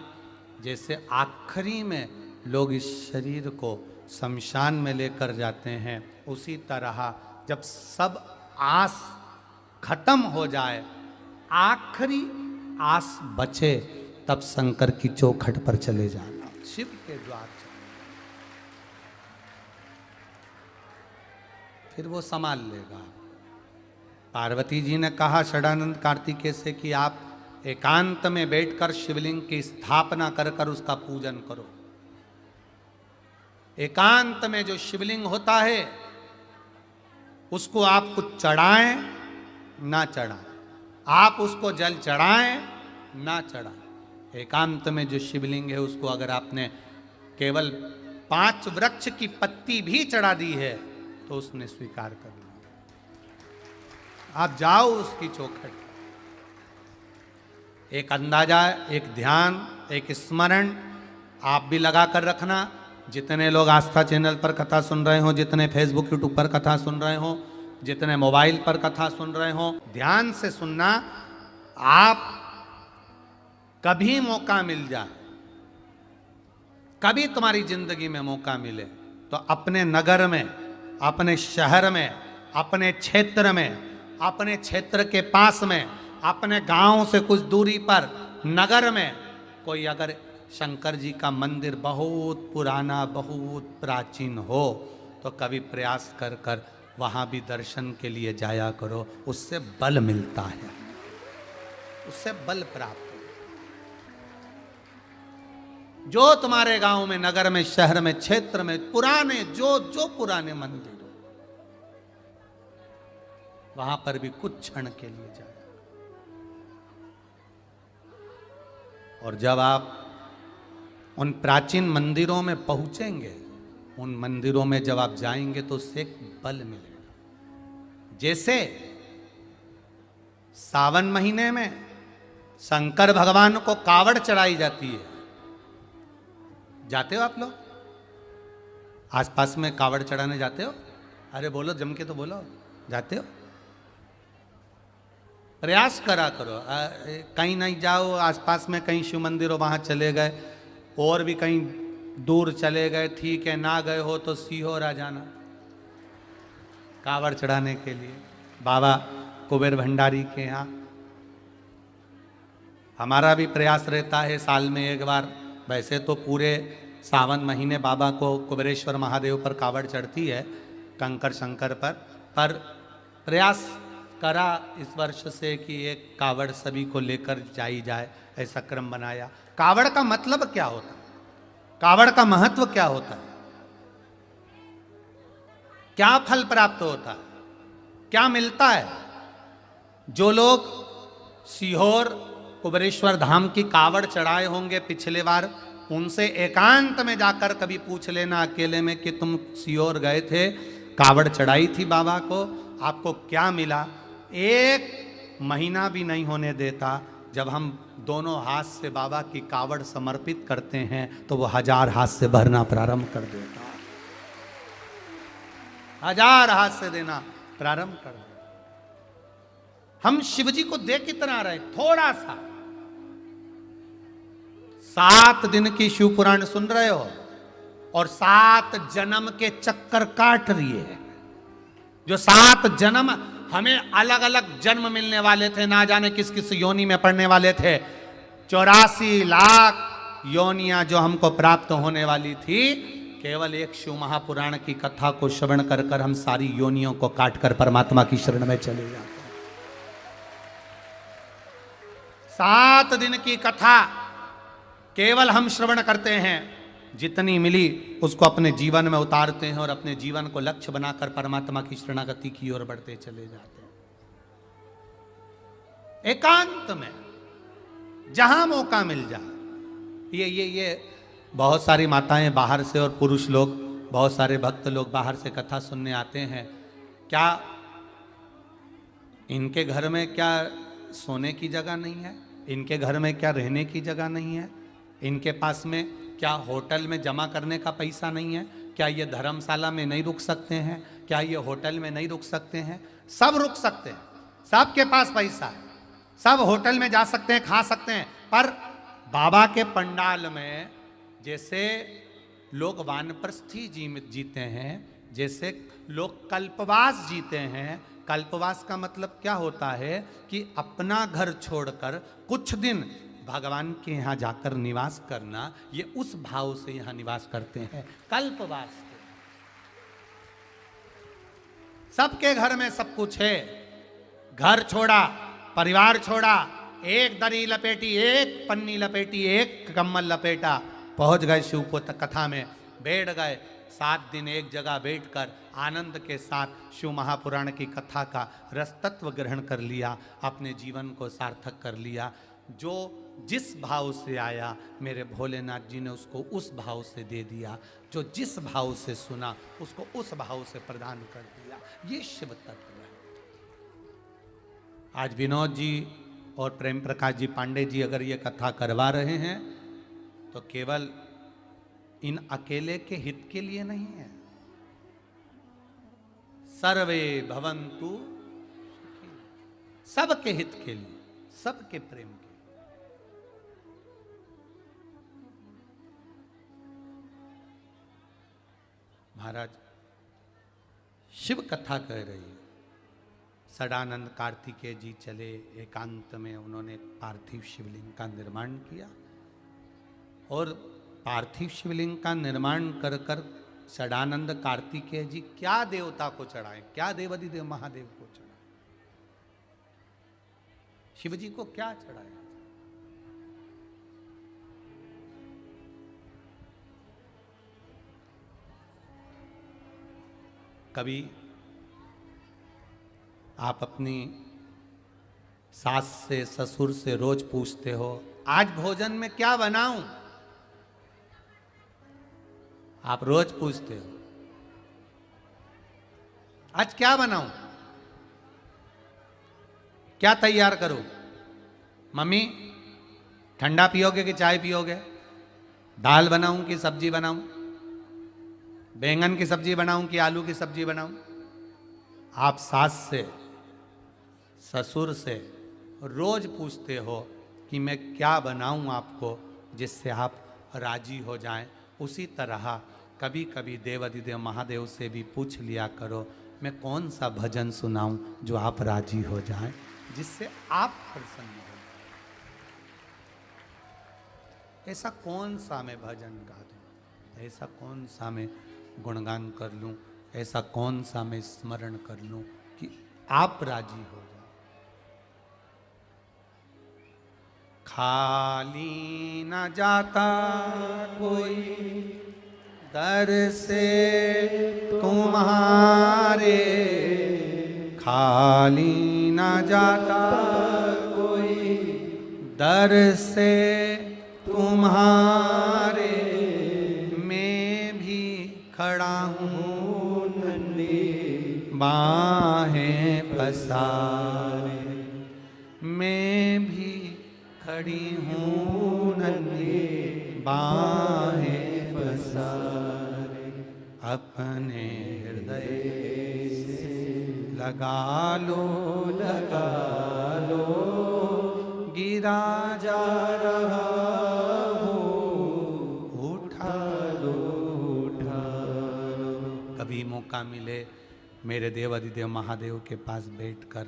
जैसे आखिरी में लोग इस शरीर को शमशान में लेकर जाते हैं, उसी तरह जब सब आस खत्म हो जाए, आखिरी आस बचे, तब शंकर की चौखट पर चले जाना, शिव के द्वार। फिर वो संभाल लेगा। पार्वती जी ने कहा षडानंद कार्तिकेय से कि आप एकांत में बैठकर शिवलिंग की स्थापना कर कर उसका पूजन करो। एकांत में जो शिवलिंग होता है उसको आप कुछ चढ़ाएं ना चढ़ाएं, आप उसको जल चढ़ाएं ना चढ़ाएं। एकांत में जो शिवलिंग है उसको अगर आपने केवल 5 वृक्ष की पत्ती भी चढ़ा दी है तो उसने स्वीकार कर लिया। आप जाओ उसकी चौखट, एक अंदाजा, एक ध्यान, एक स्मरण आप भी लगा कर रखना। जितने लोग आस्था चैनल पर कथा सुन रहे हो, जितने फेसबुक यूट्यूब पर कथा सुन रहे हो, जितने मोबाइल पर कथा सुन रहे हो, ध्यान से सुनना। आप कभी मौका मिल जाए, कभी तुम्हारी जिंदगी में मौका मिले तो अपने नगर में, अपने शहर में, अपने क्षेत्र में, अपने क्षेत्र के पास में, अपने गांव से कुछ दूरी पर नगर में कोई अगर शंकर जी का मंदिर बहुत पुराना, बहुत प्राचीन हो तो कभी प्रयास कर कर वहाँ भी दर्शन के लिए जाया करो। उससे बल मिलता है, उससे बल प्राप्त। जो तुम्हारे गांव में, नगर में, शहर में, क्षेत्र में पुराने जो पुराने मंदिर हो, वहां पर भी कुछ क्षण के लिए जाए। और जब आप उन प्राचीन मंदिरों में पहुंचेंगे, उन मंदिरों में जब आप जाएंगे तो उससे एक बल मिलेगा। जैसे सावन महीने में शंकर भगवान को कावड़ चढ़ाई जाती है, जाते हो आप लोग? आसपास में कावड़ चढ़ाने जाते हो? अरे बोलो, जम के तो बोलो। जाते हो? प्रयास करा करो। कहीं नहीं जाओ, आसपास में कहीं शिव मंदिर हो वहाँ चले गए, और भी कहीं दूर चले गए, ठीक है, ना गए हो तो सीहोर आ जाना कावड़ चढ़ाने के लिए बाबा कुबेर भंडारी के यहाँ। हमारा भी प्रयास रहता है साल में एक बार। वैसे तो पूरे सावन महीने बाबा को कुबेरेश्वर महादेव पर कावड़ चढ़ती है, कंकर शंकर पर प्रयास करा इस वर्ष से कि एक कावड़ सभी को लेकर जाई जाए, ऐसा क्रम बनाया। कावड़ का मतलब क्या होता है? कावड़ का महत्व क्या होता है? क्या फल प्राप्त होता है? क्या मिलता है? जो लोग सीहोर कुबेरेश्वर धाम की कावड़ चढ़ाए होंगे पिछले बार, उनसे एकांत में जाकर कभी पूछ लेना अकेले में कि तुम सीहोर गए थे, कावड़ चढ़ाई थी बाबा को, आपको क्या मिला? एक महीना भी नहीं होने देता, जब हम दोनों हाथ से बाबा की कावड़ समर्पित करते हैं तो वो 1000 हाथ से भरना प्रारंभ कर देता, 1000 हाथ से देना प्रारंभ कर देता। हम शिवजी को देख कितना रहे, थोड़ा सा 7 दिन की शिव पुराण सुन रहे हो और 7 जन्म के चक्कर काट रही है। जो 7 जन्म हमें अलग अलग जन्म मिलने वाले थे, ना जाने किस किस योनि में पड़ने वाले थे, 84 लाख योनियां जो हमको प्राप्त होने वाली थी, केवल एक शिव महापुराण की कथा को श्रवण कर कर हम सारी योनियों को काटकर परमात्मा की शरण में चले जाते हैं। 7 दिन की कथा केवल हम श्रवण करते हैं, जितनी मिली उसको अपने जीवन में उतारते हैं और अपने जीवन को लक्ष्य बनाकर परमात्मा की शरणागति की ओर बढ़ते चले जाते हैं। एकांत में जहां मौका मिल जाए। ये बहुत सारी माताएं बाहर से और पुरुष लोग, बहुत सारे भक्त लोग बाहर से कथा सुनने आते हैं। क्या इनके घर में क्या सोने की जगह नहीं है? इनके घर में क्या रहने की जगह नहीं है? इनके पास में क्या होटल में जमा करने का पैसा नहीं है? क्या ये धर्मशाला में नहीं रुक सकते हैं? क्या ये होटल में नहीं रुक सकते हैं? सब रुक सकते हैं, सबके पास पैसा है, सब होटल में जा सकते हैं, खा सकते हैं। पर बाबा के पंडाल में जैसे लोग वानप्रस्थी जीते हैं, जैसे लोग कल्पवास जीते हैं। कल्पवास का मतलब क्या होता है कि अपना घर छोड़कर कुछ दिन भगवान के यहाँ जाकर निवास करना, ये उस भाव से यहाँ निवास करते हैं, कल्पवास। सबके घर में सब कुछ है, घर छोड़ा, परिवार छोड़ा, एक दरी लपेटी, एक पन्नी लपेटी, एक कम्बल लपेटा, पहुंच गए शिव को कथा में, बैठ गए। 7 दिन एक जगह बैठकर आनंद के साथ शिव महापुराण की कथा का रसतत्व ग्रहण कर लिया, अपने जीवन को सार्थक कर लिया। जो जिस भाव से आया मेरे भोलेनाथ जी ने उसको उस भाव से दे दिया, जो जिस भाव से सुना उसको उस भाव से प्रदान कर दिया। ये शिव तत्व है। आज विनोद जी और प्रेम प्रकाश जी पांडे जी अगर ये कथा करवा रहे हैं तो केवल इन अकेले के हित के लिए नहीं है, सर्वे भवन्तु सुखी, सबके हित के लिए, सबके प्रेम के। महाराज शिव कथा कह रही है। सदानंद कार्तिकेय जी चले, एकांत में उन्होंने पार्थिव शिवलिंग का निर्माण किया और पार्थिव शिवलिंग का निर्माण कर कर सदानंद कार्तिकेय जी क्या देवता को चढ़ाए, क्या देवाधिदेव महादेव को चढ़ाए, शिव जी को क्या चढ़ाया? कभी आप अपनी सास से, ससुर से रोज पूछते हो आज भोजन में क्या बनाऊं? आप रोज पूछते हो आज क्या बनाऊं, क्या तैयार करूं? मम्मी ठंडा पियोगे कि चाय पियोगे? दाल बनाऊं कि सब्जी बनाऊं? बैंगन की सब्जी बनाऊं कि आलू की सब्जी बनाऊं? आप सास से, ससुर से रोज पूछते हो कि मैं क्या बनाऊं आपको जिससे आप राजी हो जाएं। उसी तरह कभी कभी देवाधिदेव महादेव से भी पूछ लिया करो, मैं कौन सा भजन सुनाऊं जो आप राजी हो जाएं, जिससे आप प्रसन्न हो। ऐसा कौन सा मैं भजन गा दूं, ऐसा कौन सा मैं गुणगान कर लूं, ऐसा कौन सा मैं स्मरण कर लूं कि आप राजी हो जाओ। खाली न जाता कोई दर से तुम्हारे, खाली न जाता कोई दर से तुम्हारे, मैं भी खड़ा हूँ नन्ही बाहें पसारे, मैं भी खड़ी हूँ नन्ही बाहें पसारे, अपने हृदय से लगा लो गिरा जा रहा हो, उठा लो। कभी मौका मिले मेरे देवाधिदेव महादेव के पास बैठकर,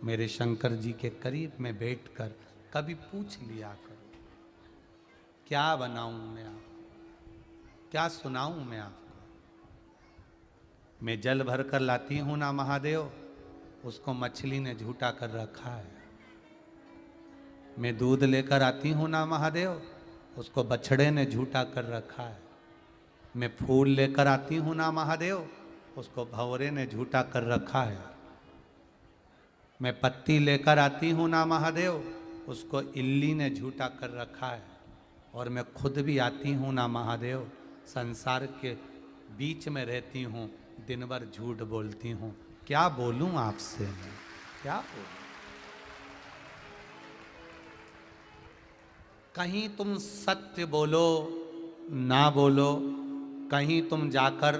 मेरे शंकर जी के करीब में बैठकर कभी पूछ लिया करो, क्या बनाऊं मैं आपको, क्या सुनाऊं मैं आपको। मैं जल भर कर लाती हूं ना महादेव, उसको मछली ने झूठा कर रखा है। मैं दूध लेकर आती हूं ना महादेव, उसको बछड़े ने झूठा कर रखा है। मैं फूल लेकर आती हूं ना महादेव, उसको भंवरे ने झूठा कर रखा है। मैं पत्ती लेकर आती हूं ना महादेव, उसको इल्ली ने झूठा कर रखा है। और मैं खुद भी आती हूं ना महादेव, संसार के बीच में रहती हूं, दिन भर झूठ बोलती हूं। क्या बोलूं आपसे मैं, क्या बोलूं। कहीं तुम सत्य बोलो ना बोलो, कहीं तुम जाकर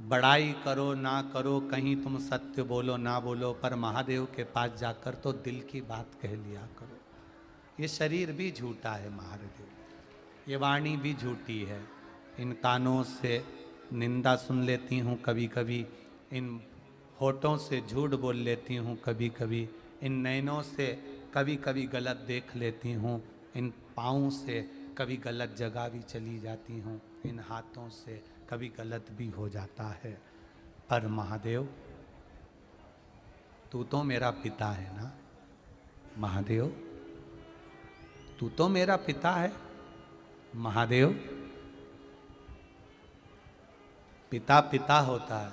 बड़ाई करो ना करो, कहीं तुम सत्य बोलो ना बोलो, पर महादेव के पास जाकर तो दिल की बात कह लिया करो। ये शरीर भी झूठा है महादेव, ये वाणी भी झूठी है। इन कानों से निंदा सुन लेती हूँ कभी कभी, इन होठों से झूठ बोल लेती हूँ कभी कभी, इन नैनों से कभी कभी गलत देख लेती हूँ, इन पाँवों से कभी गलत जगह भी चली जाती हूँ, इन हाथों से कभी गलत भी हो जाता है। पर महादेव तू तो मेरा पिता है ना महादेव, तू तो मेरा पिता है महादेव। पिता पिता होता है,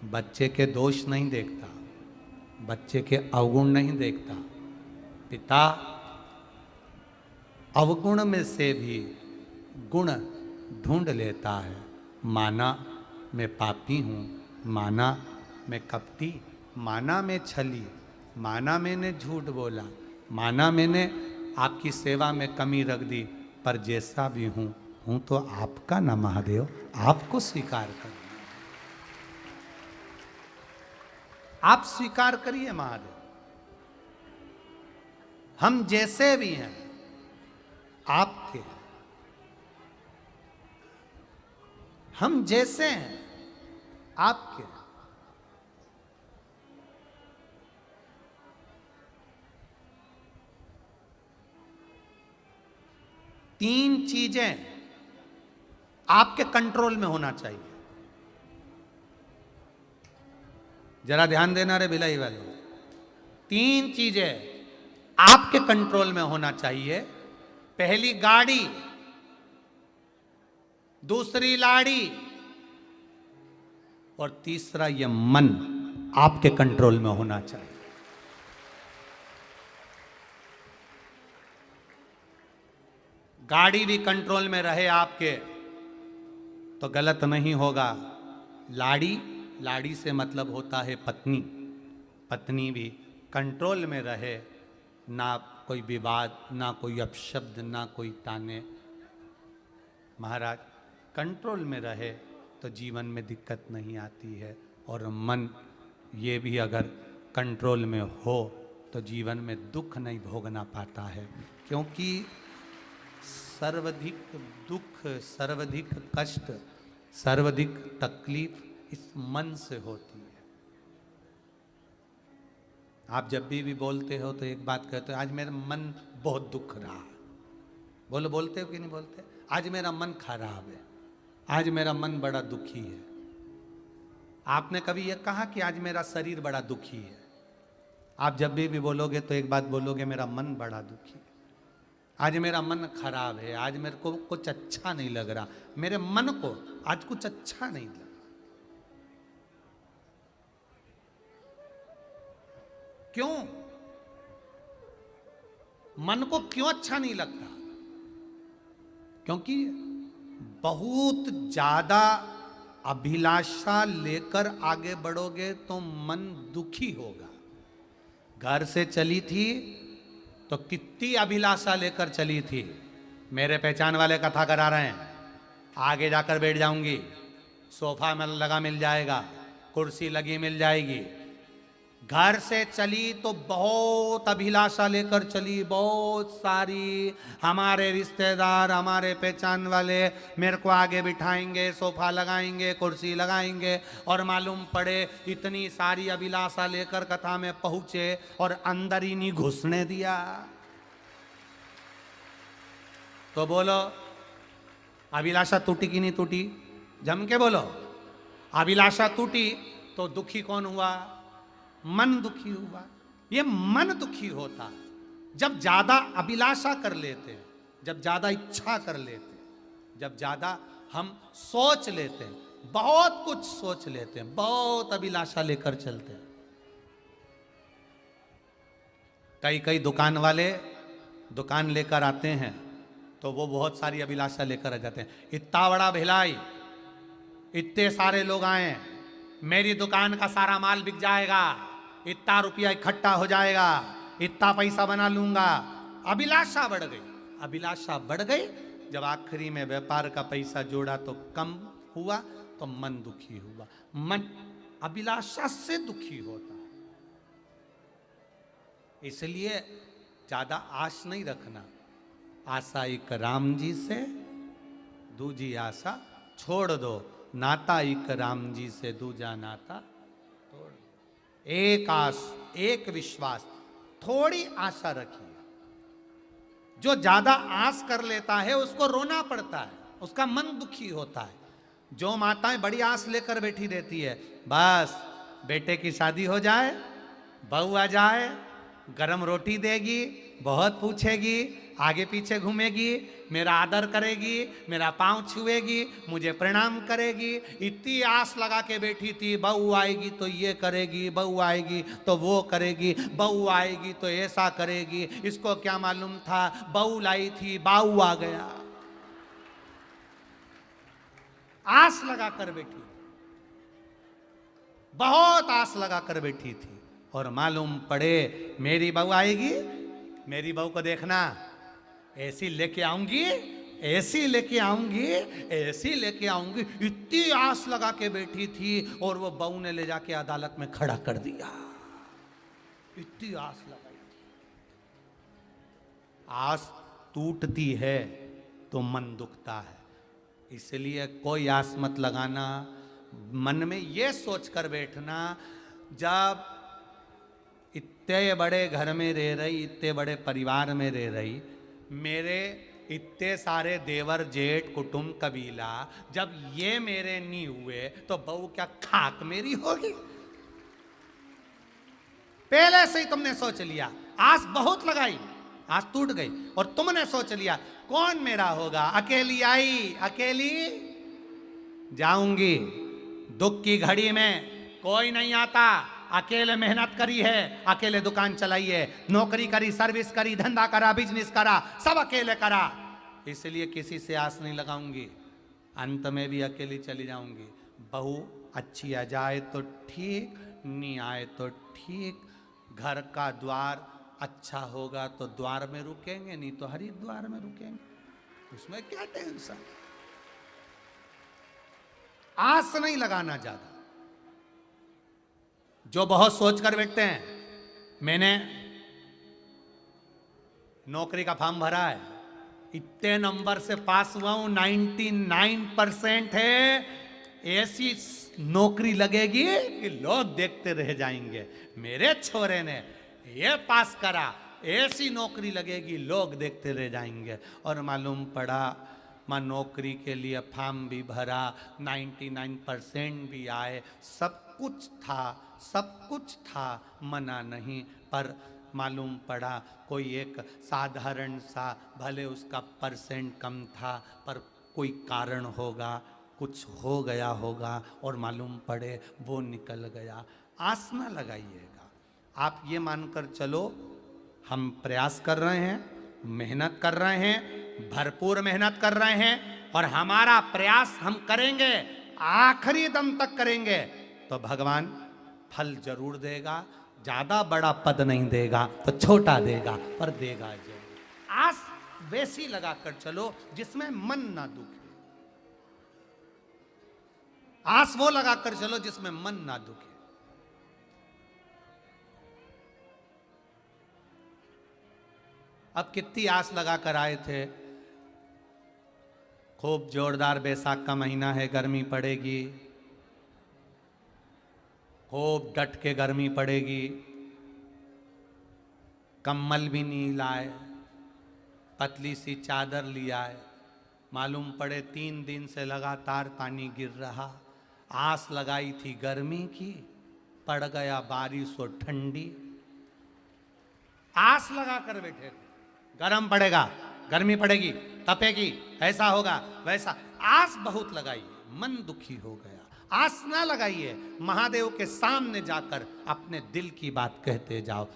बच्चे के दोष नहीं देखता, बच्चे के अवगुण नहीं देखता। पिता अवगुण में से भी गुण ढूंढ लेता है। माना मैं पापी हूँ, माना मैं कपटी, माना मैं छली, माना मैंने झूठ बोला, माना मैंने आपकी सेवा में कमी रख दी, पर जैसा भी हूँ तो आपका ना महादेव, आपको स्वीकार कर, आप स्वीकार करिए महादेव। हम जैसे भी हैं आपके, हम जैसे हैं आपके। तीन चीजें आपके कंट्रोल में होना चाहिए। जरा ध्यान देना रे भिलाई वाले, तीन चीजें आपके कंट्रोल में होना चाहिए। पहली गाड़ी, दूसरी लाड़ी, और तीसरा यह मन आपके कंट्रोल में होना चाहिए। गाड़ी भी कंट्रोल में रहे आपके तो गलत नहीं होगा। लाड़ी, लाड़ी से मतलब होता है पत्नी, पत्नी भी कंट्रोल में रहे, ना कोई विवाद, ना कोई अपशब्द, ना कोई ताने। महाराज कंट्रोल में रहे तो जीवन में दिक्कत नहीं आती है। और मन ये भी अगर कंट्रोल में हो तो जीवन में दुख नहीं भोगना पाता है, क्योंकि सर्वाधिक दुख, सर्वाधिक कष्ट, सर्वाधिक तकलीफ इस मन से होती है। आप जब भी बोलते हो तो एक बात कहते हो, आज मेरा मन बहुत दुख रहा है। बोलो, बोलते हो कि नहीं बोलते? आज मेरा मन खराब है, आज मेरा मन बड़ा दुखी है। आपने कभी ये कहा कि आज मेरा शरीर बड़ा दुखी है? आप जब भी बोलोगे तो एक बात बोलोगे, मेरा मन बड़ा दुखी है, आज मेरा मन खराब है, आज मेरे को कुछ अच्छा नहीं लग रहा, मेरे मन को आज कुछ अच्छा नहीं लगा। क्यों? मन को क्यों अच्छा नहीं लगता? क्योंकि बहुत ज्यादा अभिलाषा लेकर आगे बढ़ोगे तो मन दुखी होगा। घर से चली थी तो कितनी अभिलाषा लेकर चली थी। मेरे पहचान वाले कथा करा रहे हैं, आगे जाकर बैठ जाऊंगी, सोफा में लगा मिल जाएगा, कुर्सी लगी मिल जाएगी। घर से चली तो बहुत अभिलाषा लेकर चली, बहुत सारी। हमारे रिश्तेदार, हमारे पहचान वाले मेरे को आगे बिठाएंगे, सोफा लगाएंगे, कुर्सी लगाएंगे, और मालूम पड़े इतनी सारी अभिलाषा लेकर कथा में पहुंचे और अंदर ही नहीं घुसने दिया। तो बोलो, अभिलाषा टूटी कि नहीं टूटी? जम के बोलो। अभिलाषा टूटी तो दुखी कौन हुआ? मन दुखी हुआ। ये मन दुखी होता है जब ज्यादा अभिलाषा कर लेते हैं, जब ज्यादा इच्छा कर लेते हैं, जब ज्यादा हम सोच लेते हैं, बहुत कुछ सोच लेते हैं, बहुत अभिलाषा लेकर चलते हैं। कई दुकान वाले दुकान लेकर आते हैं तो वो बहुत सारी अभिलाषा लेकर आ जाते हैं। इतना बड़ा भिलाई, इतने सारे लोग आए, मेरी दुकान का सारा माल बिक जाएगा, इतना रुपया इकट्ठा हो जाएगा, इतना पैसा बना लूंगा। अभिलाषा बढ़ गई, अभिलाषा बढ़ गई। जब आखिरी में व्यापार का पैसा जोड़ा तो कम हुआ तो मन दुखी हुआ। मन अभिलाषा से दुखी होता है। इसलिए ज्यादा आश नहीं रखना। आशा एक राम जी से, दूजी आशा छोड़ दो। नाता एक राम जी से, दूजा नाता तोड़ दो। एक आस, एक विश्वास, थोड़ी आशा रखिए। जो ज्यादा आस कर लेता है उसको रोना पड़ता है, उसका मन दुखी होता है। जो माताएं बड़ी आस लेकर बैठी रहती है, बस बेटे की शादी हो जाए, बहू आ जाए, गरम रोटी देगी, बहुत पूछेगी, आगे पीछे घूमेगी, मेरा आदर करेगी, मेरा पांव छुएगी, मुझे प्रणाम करेगी। इतनी आस लगा के बैठी थी, बहू आएगी तो ये करेगी, बहू आएगी तो वो करेगी, बहू आएगी तो ऐसा करेगी। इसको क्या मालूम था, बहू लाई थी, बाऊ आ गया। आस लगा कर बैठी, बहुत आस लगा कर बैठी थी, और मालूम पड़े मेरी बहू आएगी, मेरी बहू को देखना, ऐसी लेके आऊंगी, ऐसी लेके आऊंगी, ऐसी लेके आऊंगी। इतनी आस लगा के बैठी थी और वो बहू ने ले जाके अदालत में खड़ा कर दिया। इतनी आस लगाई थी। आस टूटती है तो मन दुखता है। इसलिए कोई आस मत लगाना। मन में ये सोच कर बैठना, जब इतने बड़े घर में रह रही, इतने बड़े परिवार में रह रही, मेरे इतने सारे देवर जेठ कुटुंब कबीला, जब ये मेरे नहीं हुए तो बहू क्या खाक मेरी होगी? पहले से ही तुमने सोच लिया, आस बहुत लगाई, आस टूट गई, और तुमने सोच लिया कौन मेरा होगा? अकेली आई, अकेली जाऊंगी। दुख की घड़ी में कोई नहीं आता। अकेले मेहनत करी है, अकेले दुकान चलाई है, नौकरी करी, सर्विस करी, धंधा करा, बिजनेस करा, सब अकेले करा। इसलिए किसी से आस नहीं लगाऊंगी। अंत में भी अकेली चली जाऊंगी। बहू अच्छी आ जाए तो ठीक, नहीं आए तो ठीक। घर का द्वार अच्छा होगा तो द्वार में रुकेंगे, नहीं तो हरिद्वार में रुकेंगे। उसमें क्या टेंशन? आस नहीं लगाना ज्यादा। जो बहुत सोच कर बैठते हैं, मैंने नौकरी का फॉर्म भरा है, इतने नंबर से पास हुआ हूं, 99% है, ऐसी नौकरी लगेगी कि लोग देखते रह जाएंगे। मेरे छोरे ने ये पास करा, ऐसी नौकरी लगेगी लोग देखते रह जाएंगे। और मालूम पड़ा मैं नौकरी के लिए फॉर्म भी भरा, 99% भी आए, सब कुछ था, मना नहीं। पर मालूम पड़ा कोई एक साधारण सा, भले उसका परसेंट कम था, पर कोई कारण होगा, कुछ हो गया होगा और मालूम पड़े वो निकल गया। आस ना लगाइएगा। आप ये मानकर चलो हम प्रयास कर रहे हैं, मेहनत कर रहे हैं, भरपूर मेहनत कर रहे हैं, और हमारा प्रयास हम करेंगे, आखिरी दम तक करेंगे, तो भगवान फल जरूर देगा। ज्यादा बड़ा पद नहीं देगा तो छोटा देगा, पर देगा जरूर। आस वैसी लगाकर चलो जिसमें मन ना दुखे। आस वो लगाकर चलो जिसमें मन ना दुखे। अब कितनी आस लगाकर आए थे, खूब जोरदार बैसाख का महीना है, गर्मी पड़ेगी, खूब डट के गर्मी पड़ेगी, कम्बल भी नहीं लाए, पतली सी चादर लिया है। मालूम पड़े 3 दिन से लगातार पानी गिर रहा। आस लगाई थी गर्मी की, पड़ गया बारिश और ठंडी। आस लगा कर बैठे थे, गर्म पड़ेगा, गर्मी पड़ेगी, तपेगी, ऐसा होगा वैसा। आस बहुत लगाई, मन दुखी हो गया। आस ना लगाइए, महादेव के सामने जाकर अपने दिल की बात कहते जाओ।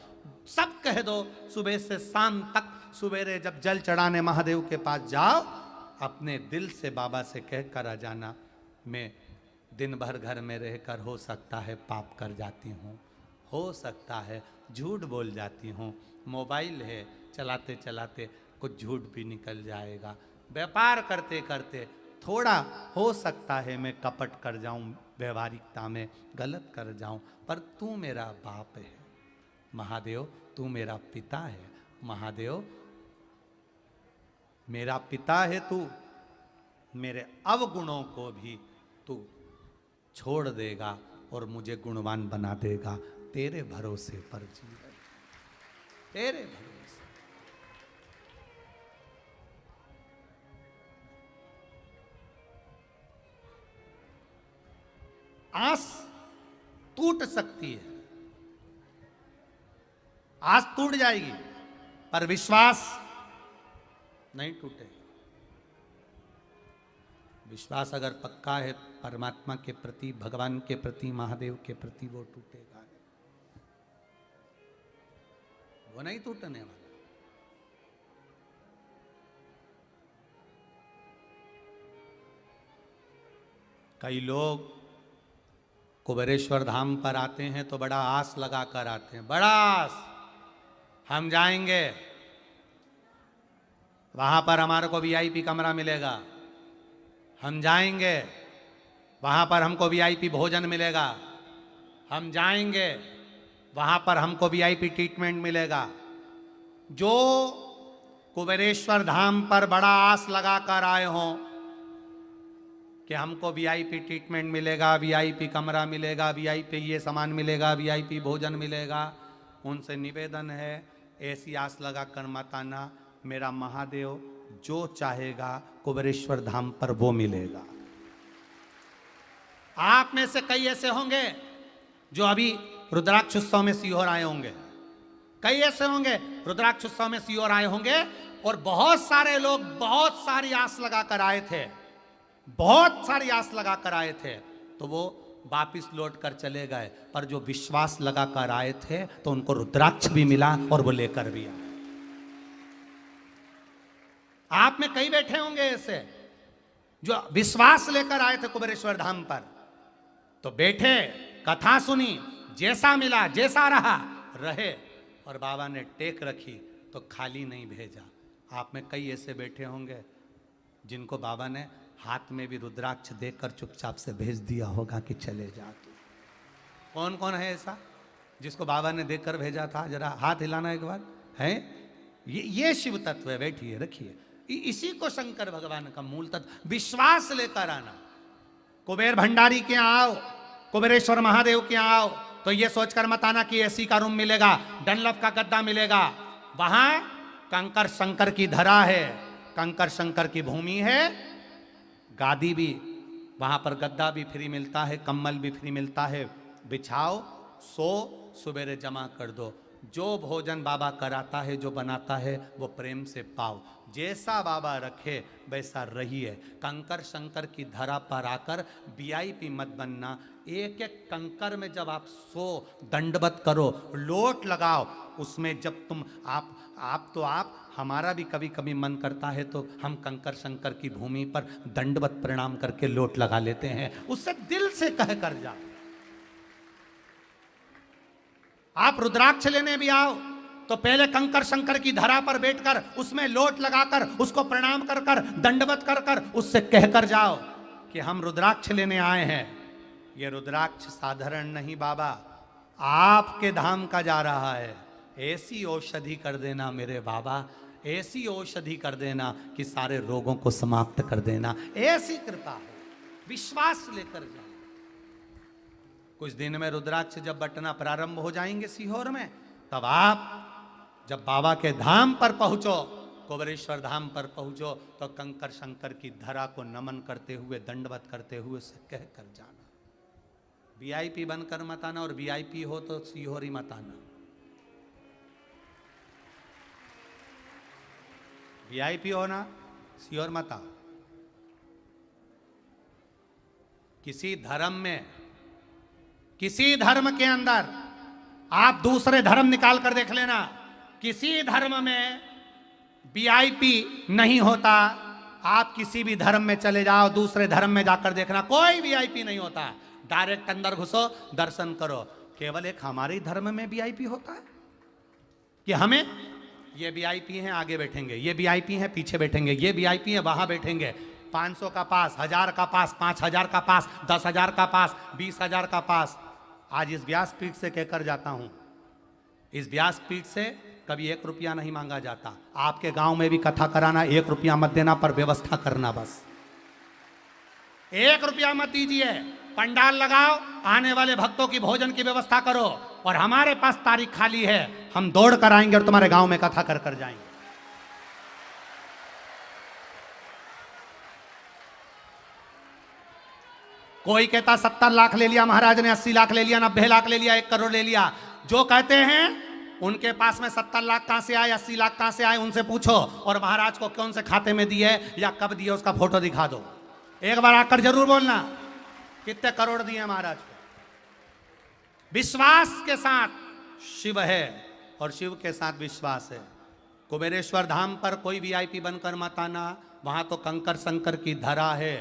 सब कह दो, सुबह से शाम तक, सवेरे जब जल चढ़ाने महादेव के पास जाओ, अपने दिल से बाबा से कह कर आ जाना, मैं दिन भर घर में रहकर हो सकता है पाप कर जाती हूँ, हो सकता है झूठ बोल जाती हूँ, मोबाइल है चलाते चलाते कुछ झूठ भी निकल जाएगा, व्यापार करते करते थोड़ा हो सकता है मैं कपट कर जाऊं, व्यवहारिकता में गलत कर जाऊं, पर तू मेरा बाप है महादेव, तू मेरा पिता है महादेव, मेरा पिता है तू, मेरे अवगुणों को भी तू छोड़ देगा और मुझे गुणवान बना देगा। तेरे भरोसे पर जी रहे, तेरे भरोसे। आस टूट सकती है, आस टूट जाएगी, पर विश्वास नहीं टूटेगा। विश्वास अगर पक्का है परमात्मा के प्रति, भगवान के प्रति, महादेव के प्रति, वो टूटेगा, वो नहीं टूटने वाला। कई लोग कुबेरेश्वर धाम पर आते हैं तो बड़ा आस लगा कर आते हैं, बड़ा आस, हम जाएंगे वहां पर हमारे को वीआईपी कमरा मिलेगा, हम जाएंगे वहां पर हमको वीआईपी भोजन मिलेगा, हम जाएंगे वहां पर हमको वीआईपी ट्रीटमेंट मिलेगा। जो कुबेरेश्वर धाम पर बड़ा आस लगा कर आए हों कि हमको वीआईपी ट्रीटमेंट मिलेगा, वीआईपी कमरा मिलेगा, वीआईपी ये सामान मिलेगा, वीआईपी भोजन मिलेगा, उनसे निवेदन है ऐसी आस लगा कर मत आना। मेरा महादेव जो चाहेगा कुबेरेश्वर धाम पर वो मिलेगा। आप में से कई ऐसे होंगे जो अभी रुद्राक्ष उत्सव में सीहोर आए होंगे, कई ऐसे होंगे रुद्राक्ष उत्सव में सीहोर आए होंगे, और बहुत सारे लोग बहुत सारी आस लगा कर आए थे, बहुत सारी आस लगा कर आए थे, तो वो वापिस लौट कर चले गए। पर जो विश्वास लगा कर आए थे तो उनको रुद्राक्ष भी मिला और वो लेकर भी आए। आप में कई बैठे होंगे ऐसे जो विश्वास लेकर आए थे कुबेरेश्वर धाम पर, तो बैठे, कथा सुनी, जैसा मिला जैसा रहा रहे, और बाबा ने टेक रखी तो खाली नहीं भेजा। आप में कई ऐसे बैठे होंगे जिनको बाबा ने हाथ में भी रुद्राक्ष देकर चुपचाप से भेज दिया होगा कि चले जा तू। कौन कौन है ऐसा जिसको बाबा ने देखकर भेजा था? जरा हाथ हिलाना एक बार। है ये शिव तत्व है। बैठिए, रखिए। इसी को शंकर भगवान का मूल तत्व विश्वास लेकर आना। कुबेर भंडारी के यहाँ आओ, कुबेरेश्वर महादेव के यहाँ आओ तो ये सोचकर मत आना कि एसी का रूम मिलेगा, डनलप का गद्दा मिलेगा। वहां कंकर शंकर की धरा है, कंकर शंकर की भूमि है। गादी भी वहां पर, गद्दा भी फ्री मिलता है, कम्बल भी फ्री मिलता है। बिछाओ, सो, सुबेरे जमा कर दो। जो भोजन बाबा कराता है, जो बनाता है, वो प्रेम से पाओ। जैसा बाबा रखे वैसा रहिए। कंकर शंकर की धरा पर आकर वीआईपी मत बनना। एक एक कंकर में जब आप सो, दंडवत करो, लोट लगाओ, उसमें जब तुम आप हमारा भी कभी कभी मन करता है तो हम कंकर शंकर की भूमि पर दंडवत प्रणाम करके लोट लगा लेते हैं। उससे दिल से कह कर जाओ। आप रुद्राक्ष लेने भी आओ तो पहले कंकर शंकर की धरा पर बैठकर उसमें लोट लगाकर उसको प्रणाम कर कर, दंडवत कर कर, उससे कहकर जाओ कि हम रुद्राक्ष लेने आए हैं। ये रुद्राक्ष साधारण नहीं बाबा, आपके धाम का जा रहा है। ऐसी औषधि कर देना मेरे बाबा, ऐसी औषधि कर देना कि सारे रोगों को समाप्त कर देना। ऐसी कृपा है, विश्वास लेकर जाओ। कुछ दिन में रुद्राक्ष जब बटना प्रारंभ हो जाएंगे सीहोर में, तब आप जब बाबा के धाम पर पहुंचो, कुबेरेश्वर धाम पर पहुंचो, तो कंकर शंकर की धरा को नमन करते हुए, दंडवत करते हुए से कह कर जाना। वीआईपी बनकर मत आना, और वीआईपी हो तो सीहोर ही मत आना। वीआईपी हो ना, सीहोर मत आओ। किसी धर्म में, किसी धर्म के अंदर आप दूसरे धर्म निकाल कर देख लेना, किसी धर्म में वीआईपी नहीं होता। आप किसी भी धर्म में चले जाओ, दूसरे धर्म में जाकर देखना, कोई वीआईपी नहीं होता। डायरेक्ट अंदर घुसो, दर्शन करो। केवल एक हमारे धर्म में वीआईपी होता है कि हमें ये वीआईपी हैं आगे बैठेंगे, ये वीआईपी हैं पीछे बैठेंगे, ये वीआईपी हैं वहां बैठेंगे। 500 का पास, 1000 का पास, 5000 का पास, 10,000 का पास, 20,000 का पास। आज इस व्यासपीठ से कहकर जाता हूं, इस व्यासपीठ से कभी 1 रुपया नहीं मांगा जाता। आपके गांव में भी कथा कराना, 1 रुपया मत देना, पर व्यवस्था करना बस। 1 रुपया मत दीजिए, पंडाल लगाओ, आने वाले भक्तों की भोजन की व्यवस्था करो। और हमारे पास तारीख खाली है, हम दौड़ कर आएंगे और तुम्हारे गांव में कथा कर कर जाएंगे। कोई कहता 70 लाख ले लिया महाराज ने, 80 लाख ले लिया, 90 लाख ले लिया, 1 करोड़ ले लिया। जो कहते हैं उनके पास में 70 लाख कहां से आए, 80 लाख कहां से आए, उनसे पूछो। और महाराज को कौन से खाते में दिए या कब दिए, उसका फोटो दिखा दो। एक बार आकर जरूर बोलना कितने करोड़ दिए महाराज को। विश्वास के साथ शिव है और शिव के साथ विश्वास है। कुबेरेश्वर धाम पर कोई वीआईपी बनकर मत आना, वहां तो कंकर शंकर की धरा है।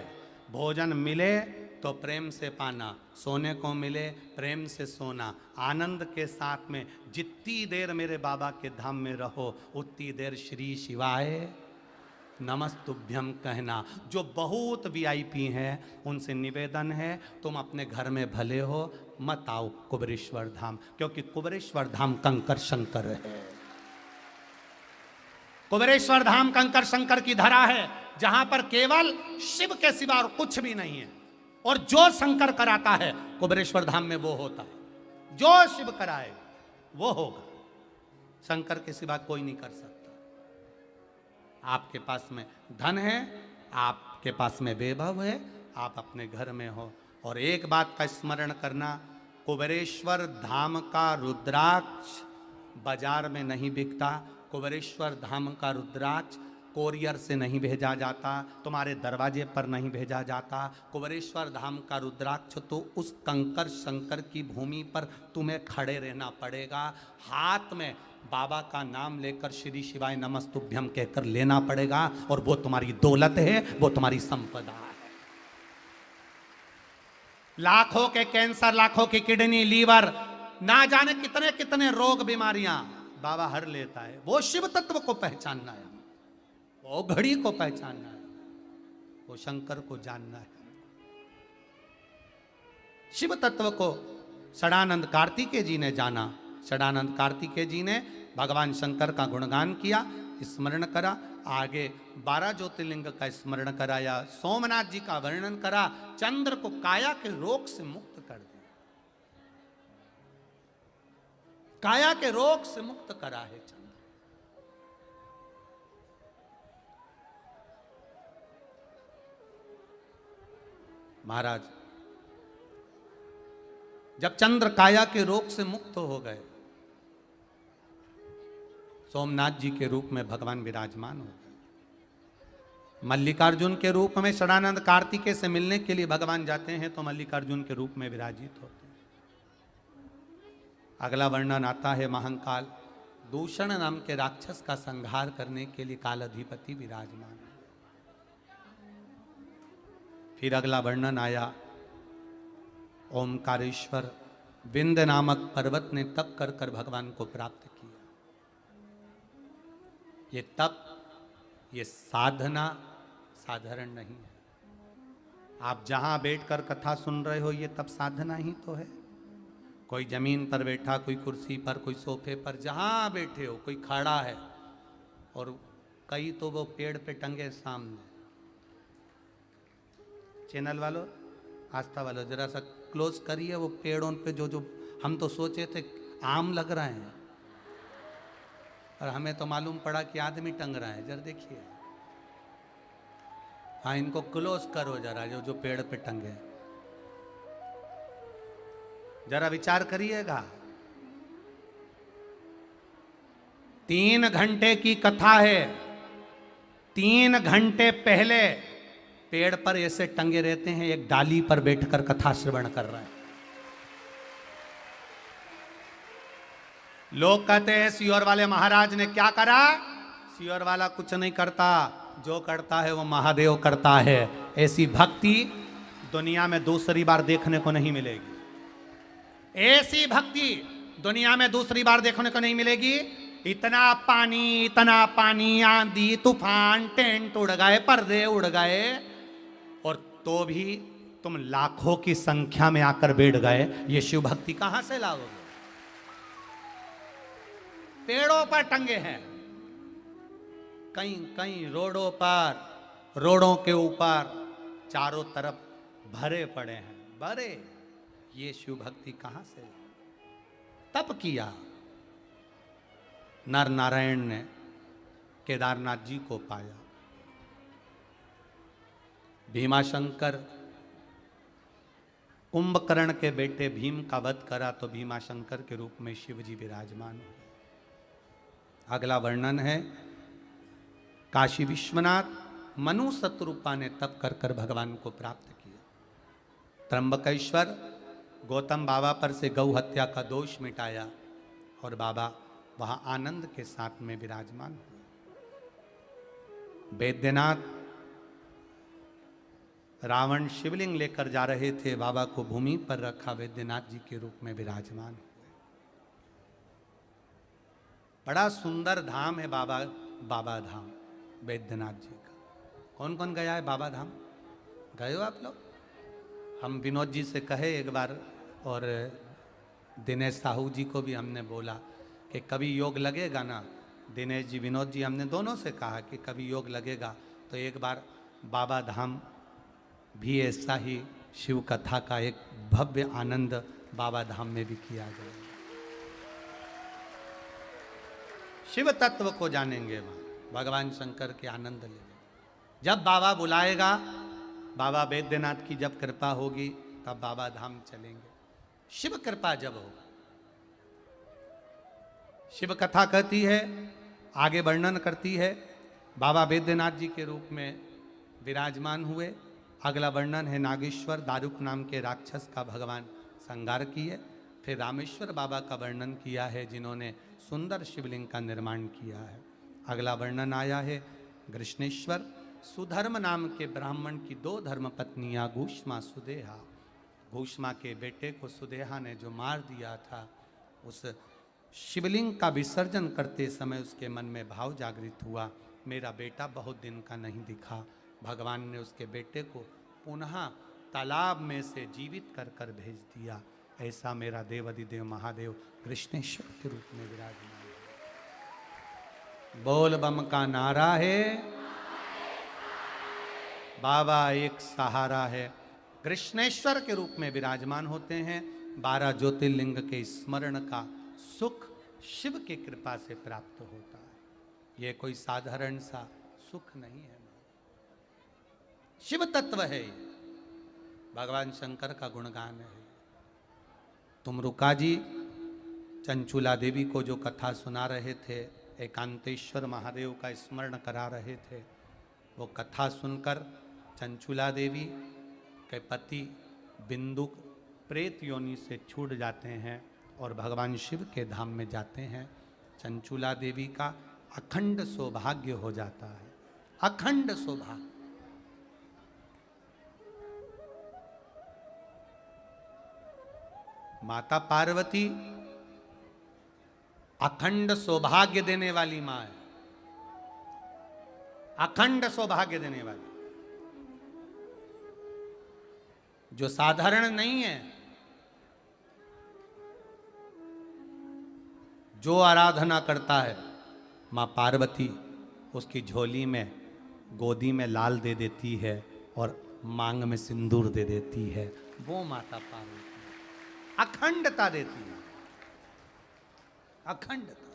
भोजन मिले तो प्रेम से पाना, सोने को मिले प्रेम से सोना। आनंद के साथ में जितनी देर मेरे बाबा के धाम में रहो, उतनी देर श्री शिवाय नमस्तुभ्यम कहना। जो बहुत वीआईपी हैं उनसे निवेदन है, तुम अपने घर में भले हो, मत आओ कुबेरेश्वर धाम, क्योंकि कुबेरेश्वर धाम कंकर शंकर है। कुबेरेश्वर धाम कंकर शंकर की धरा है, जहां पर केवल शिव के सिवा और कुछ भी नहीं है। और जो शंकर कराता है कुबेरेश्वर धाम में वो होता है। जो शिव कराए वो होगा, शंकर के सिवा कोई नहीं कर सकता। आपके पास में धन है, आपके पास में वैभव है, आप अपने घर में हो। और एक बात का स्मरण करना, कुबेरेश्वर धाम का रुद्राक्ष बाजार में नहीं बिकता। कुबेरेश्वर धाम का रुद्राक्ष कोरियर से नहीं भेजा जाता, तुम्हारे दरवाजे पर नहीं भेजा जाता। कुबेरेश्वर धाम का रुद्राक्ष तो उस कंकर शंकर की भूमि पर तुम्हें खड़े रहना पड़ेगा। हाथ में बाबा का नाम लेकर श्री शिवाय नमस्तुभ्यम कहकर लेना पड़ेगा, और वो तुम्हारी दौलत है, वो तुम्हारी संपदा है। लाखों के कैंसर, लाखों की किडनी, लीवर, ना जाने कितने कितने रोग बीमारियां बाबा हर लेता है। वो शिव तत्व को पहचानना है, वो घड़ी को पहचानना है, वो शंकर को जानना है। शिव तत्व को षडानंद कार्तिकेय जी ने जाना। षडानंद कार्तिकेय जी ने भगवान शंकर का गुणगान किया, स्मरण करा, आगे 12 ज्योतिर्लिंग का स्मरण कराया, सोमनाथ जी का वर्णन करा, चंद्र को काया के रोग से मुक्त कर दिया, काया के रोग से मुक्त करा है चंद्र। महाराज जब चंद्र काया के रोग से मुक्त हो गए, सोमनाथ जी के रूप में भगवान विराजमान हो गए। मल्लिकार्जुन के रूप में षडानंद कार्तिकेय से मिलने के लिए भगवान जाते हैं तो मल्लिकार्जुन के रूप में विराजित होते हैं। अगला वर्णन आता है महाकाल दूषण नाम के राक्षस का संहार करने के लिए काल अधिपति विराजमान है। फिर अगला वर्णन आया, ओमकारेश्वर विंद नामक पर्वत ने तप कर कर भगवान को प्राप्त किया। ये तप, ये साधना साधारण नहीं है। आप जहां बैठकर कथा सुन रहे हो, ये तप साधना ही तो है। कोई जमीन पर बैठा, कोई कुर्सी पर, कोई सोफे पर, जहां बैठे हो, कोई खड़ा है और कई तो वो पेड़ पे टंगे सामने। चैनल वालों, आस्था वालों, जरा सा क्लोज करिए वो पेड़ों पे जो हम तो सोचे थे आम लग रहे हैं और हमें तो मालूम पड़ा कि आदमी टंग रहा है। जरा देखिए, हाँ इनको क्लोज करो जरा, जो पेड़ पे टंगे। जरा विचार करिएगा, 3 घंटे की कथा है, 3 घंटे पहले पेड़ पर ऐसे टंगे रहते हैं, एक डाली पर बैठकर कथा श्रवण कर रहे हैं। लोग कहते हैं सियोर वाले महाराज ने क्या करा। सियोर वाला कुछ नहीं करता, जो करता है वो महादेव करता है। ऐसी भक्ति दुनिया में दूसरी बार देखने को नहीं मिलेगी। ऐसी भक्ति दुनिया में दूसरी बार देखने को नहीं मिलेगी। इतना पानी, आंधी तूफान, टेंट उड़ गए, पर्दे उड़ गए, और तो भी तुम लाखों की संख्या में आकर बैठ गए। ये शिव भक्ति कहां से लाओगे। पेड़ों पर टंगे हैं, कहीं कहीं रोडों पर, रोडों के ऊपर, चारों तरफ भरे पड़े हैं, भरे। ये शिव भक्ति कहां से। तप किया नर नारायण ने, केदारनाथ जी को पाया। भीमाशंकर कुंभकर्ण के बेटे भीम का वध करा तो भीमाशंकर के रूप में शिव जी विराजमान हुए। अगला वर्णन है, काशी विश्वनाथ मनु शत्रुपा ने तप कर कर भगवान को प्राप्त किया। त्र्यंबकेश्वर गौतम बाबा पर से गौ हत्या का दोष मिटाया और बाबा वहां आनंद के साथ में विराजमान हुए। वैद्यनाथ रावण शिवलिंग लेकर जा रहे थे, बाबा को भूमि पर रखा, वैद्यनाथ जी के रूप में विराजमान हुए। बड़ा सुंदर धाम है बाबा धाम वैद्यनाथ जी का। कौन कौन गया है बाबा धाम? गए हो आप लोग? हम विनोद जी से कहे एक बार, और दिनेश साहू जी को भी हमने बोला कि कभी योग लगेगा ना, दिनेश जी विनोद जी हमने दोनों से कहा कि कभी योग लगेगा तो एक बार बाबा धाम भी ऐसा ही शिव कथा का एक भव्य आनंद बाबा धाम में भी किया जाए। शिव तत्व को जानेंगे, वहां भगवान शंकर के आनंद लेंगे। जब बाबा बुलाएगा, बाबा वैद्यनाथ की जब कृपा होगी तब बाबा धाम चलेंगे। शिव कृपा जब होगा, शिव कथा कहती है, आगे वर्णन करती है, बाबा वैद्यनाथ जी के रूप में विराजमान हुए। अगला वर्णन है, नागेश्वर दारुक नाम के राक्षस का भगवान संहार किए। फिर रामेश्वर बाबा का वर्णन किया है, जिन्होंने सुंदर शिवलिंग का निर्माण किया है। अगला वर्णन आया है, कृष्णेश्वर सुधर्म नाम के ब्राह्मण की 2 धर्मपत्नियां घूष्मा सुदेहा, घूष्मा के बेटे को सुदेहा ने जो मार दिया था, उस शिवलिंग का विसर्जन करते समय उसके मन में भाव जागृत हुआ, मेरा बेटा बहुत दिन का नहीं दिखा, भगवान ने उसके बेटे को पुनः तालाब में से जीवित कर कर भेज दिया। ऐसा मेरा देवाधिदेव महादेव कृष्णेश्वर के रूप में विराजमान है। बोल बम का नारा है, बाबा एक सहारा है। कृष्णेश्वर के रूप में विराजमान होते हैं। 12 ज्योतिर्लिंग के स्मरण का सुख शिव की कृपा से प्राप्त होता है। यह कोई साधारण सा सुख नहीं है, शिव तत्व है ये, भगवान शंकर का गुणगान है। तुम रुका जी चंचुला देवी को जो कथा सुना रहे थे, एकांतेश्वर महादेव का स्मरण करा रहे थे, वो कथा सुनकर चंचुला देवी के पति बिंदुक प्रेत योनि से छूट जाते हैं और भगवान शिव के धाम में जाते हैं। चंचुला देवी का अखंड सौभाग्य हो जाता है, अखंड सौभाग्य। माता पार्वती अखंड सौभाग्य देने वाली मां है, अखंड सौभाग्य देने वाली, जो साधारण नहीं है। जो आराधना करता है मां पार्वती उसकी झोली में गोदी में लाल दे देती है और मांग में सिंदूर दे देती है। वो माता पार्वती अखंडता देती है, अखंडता।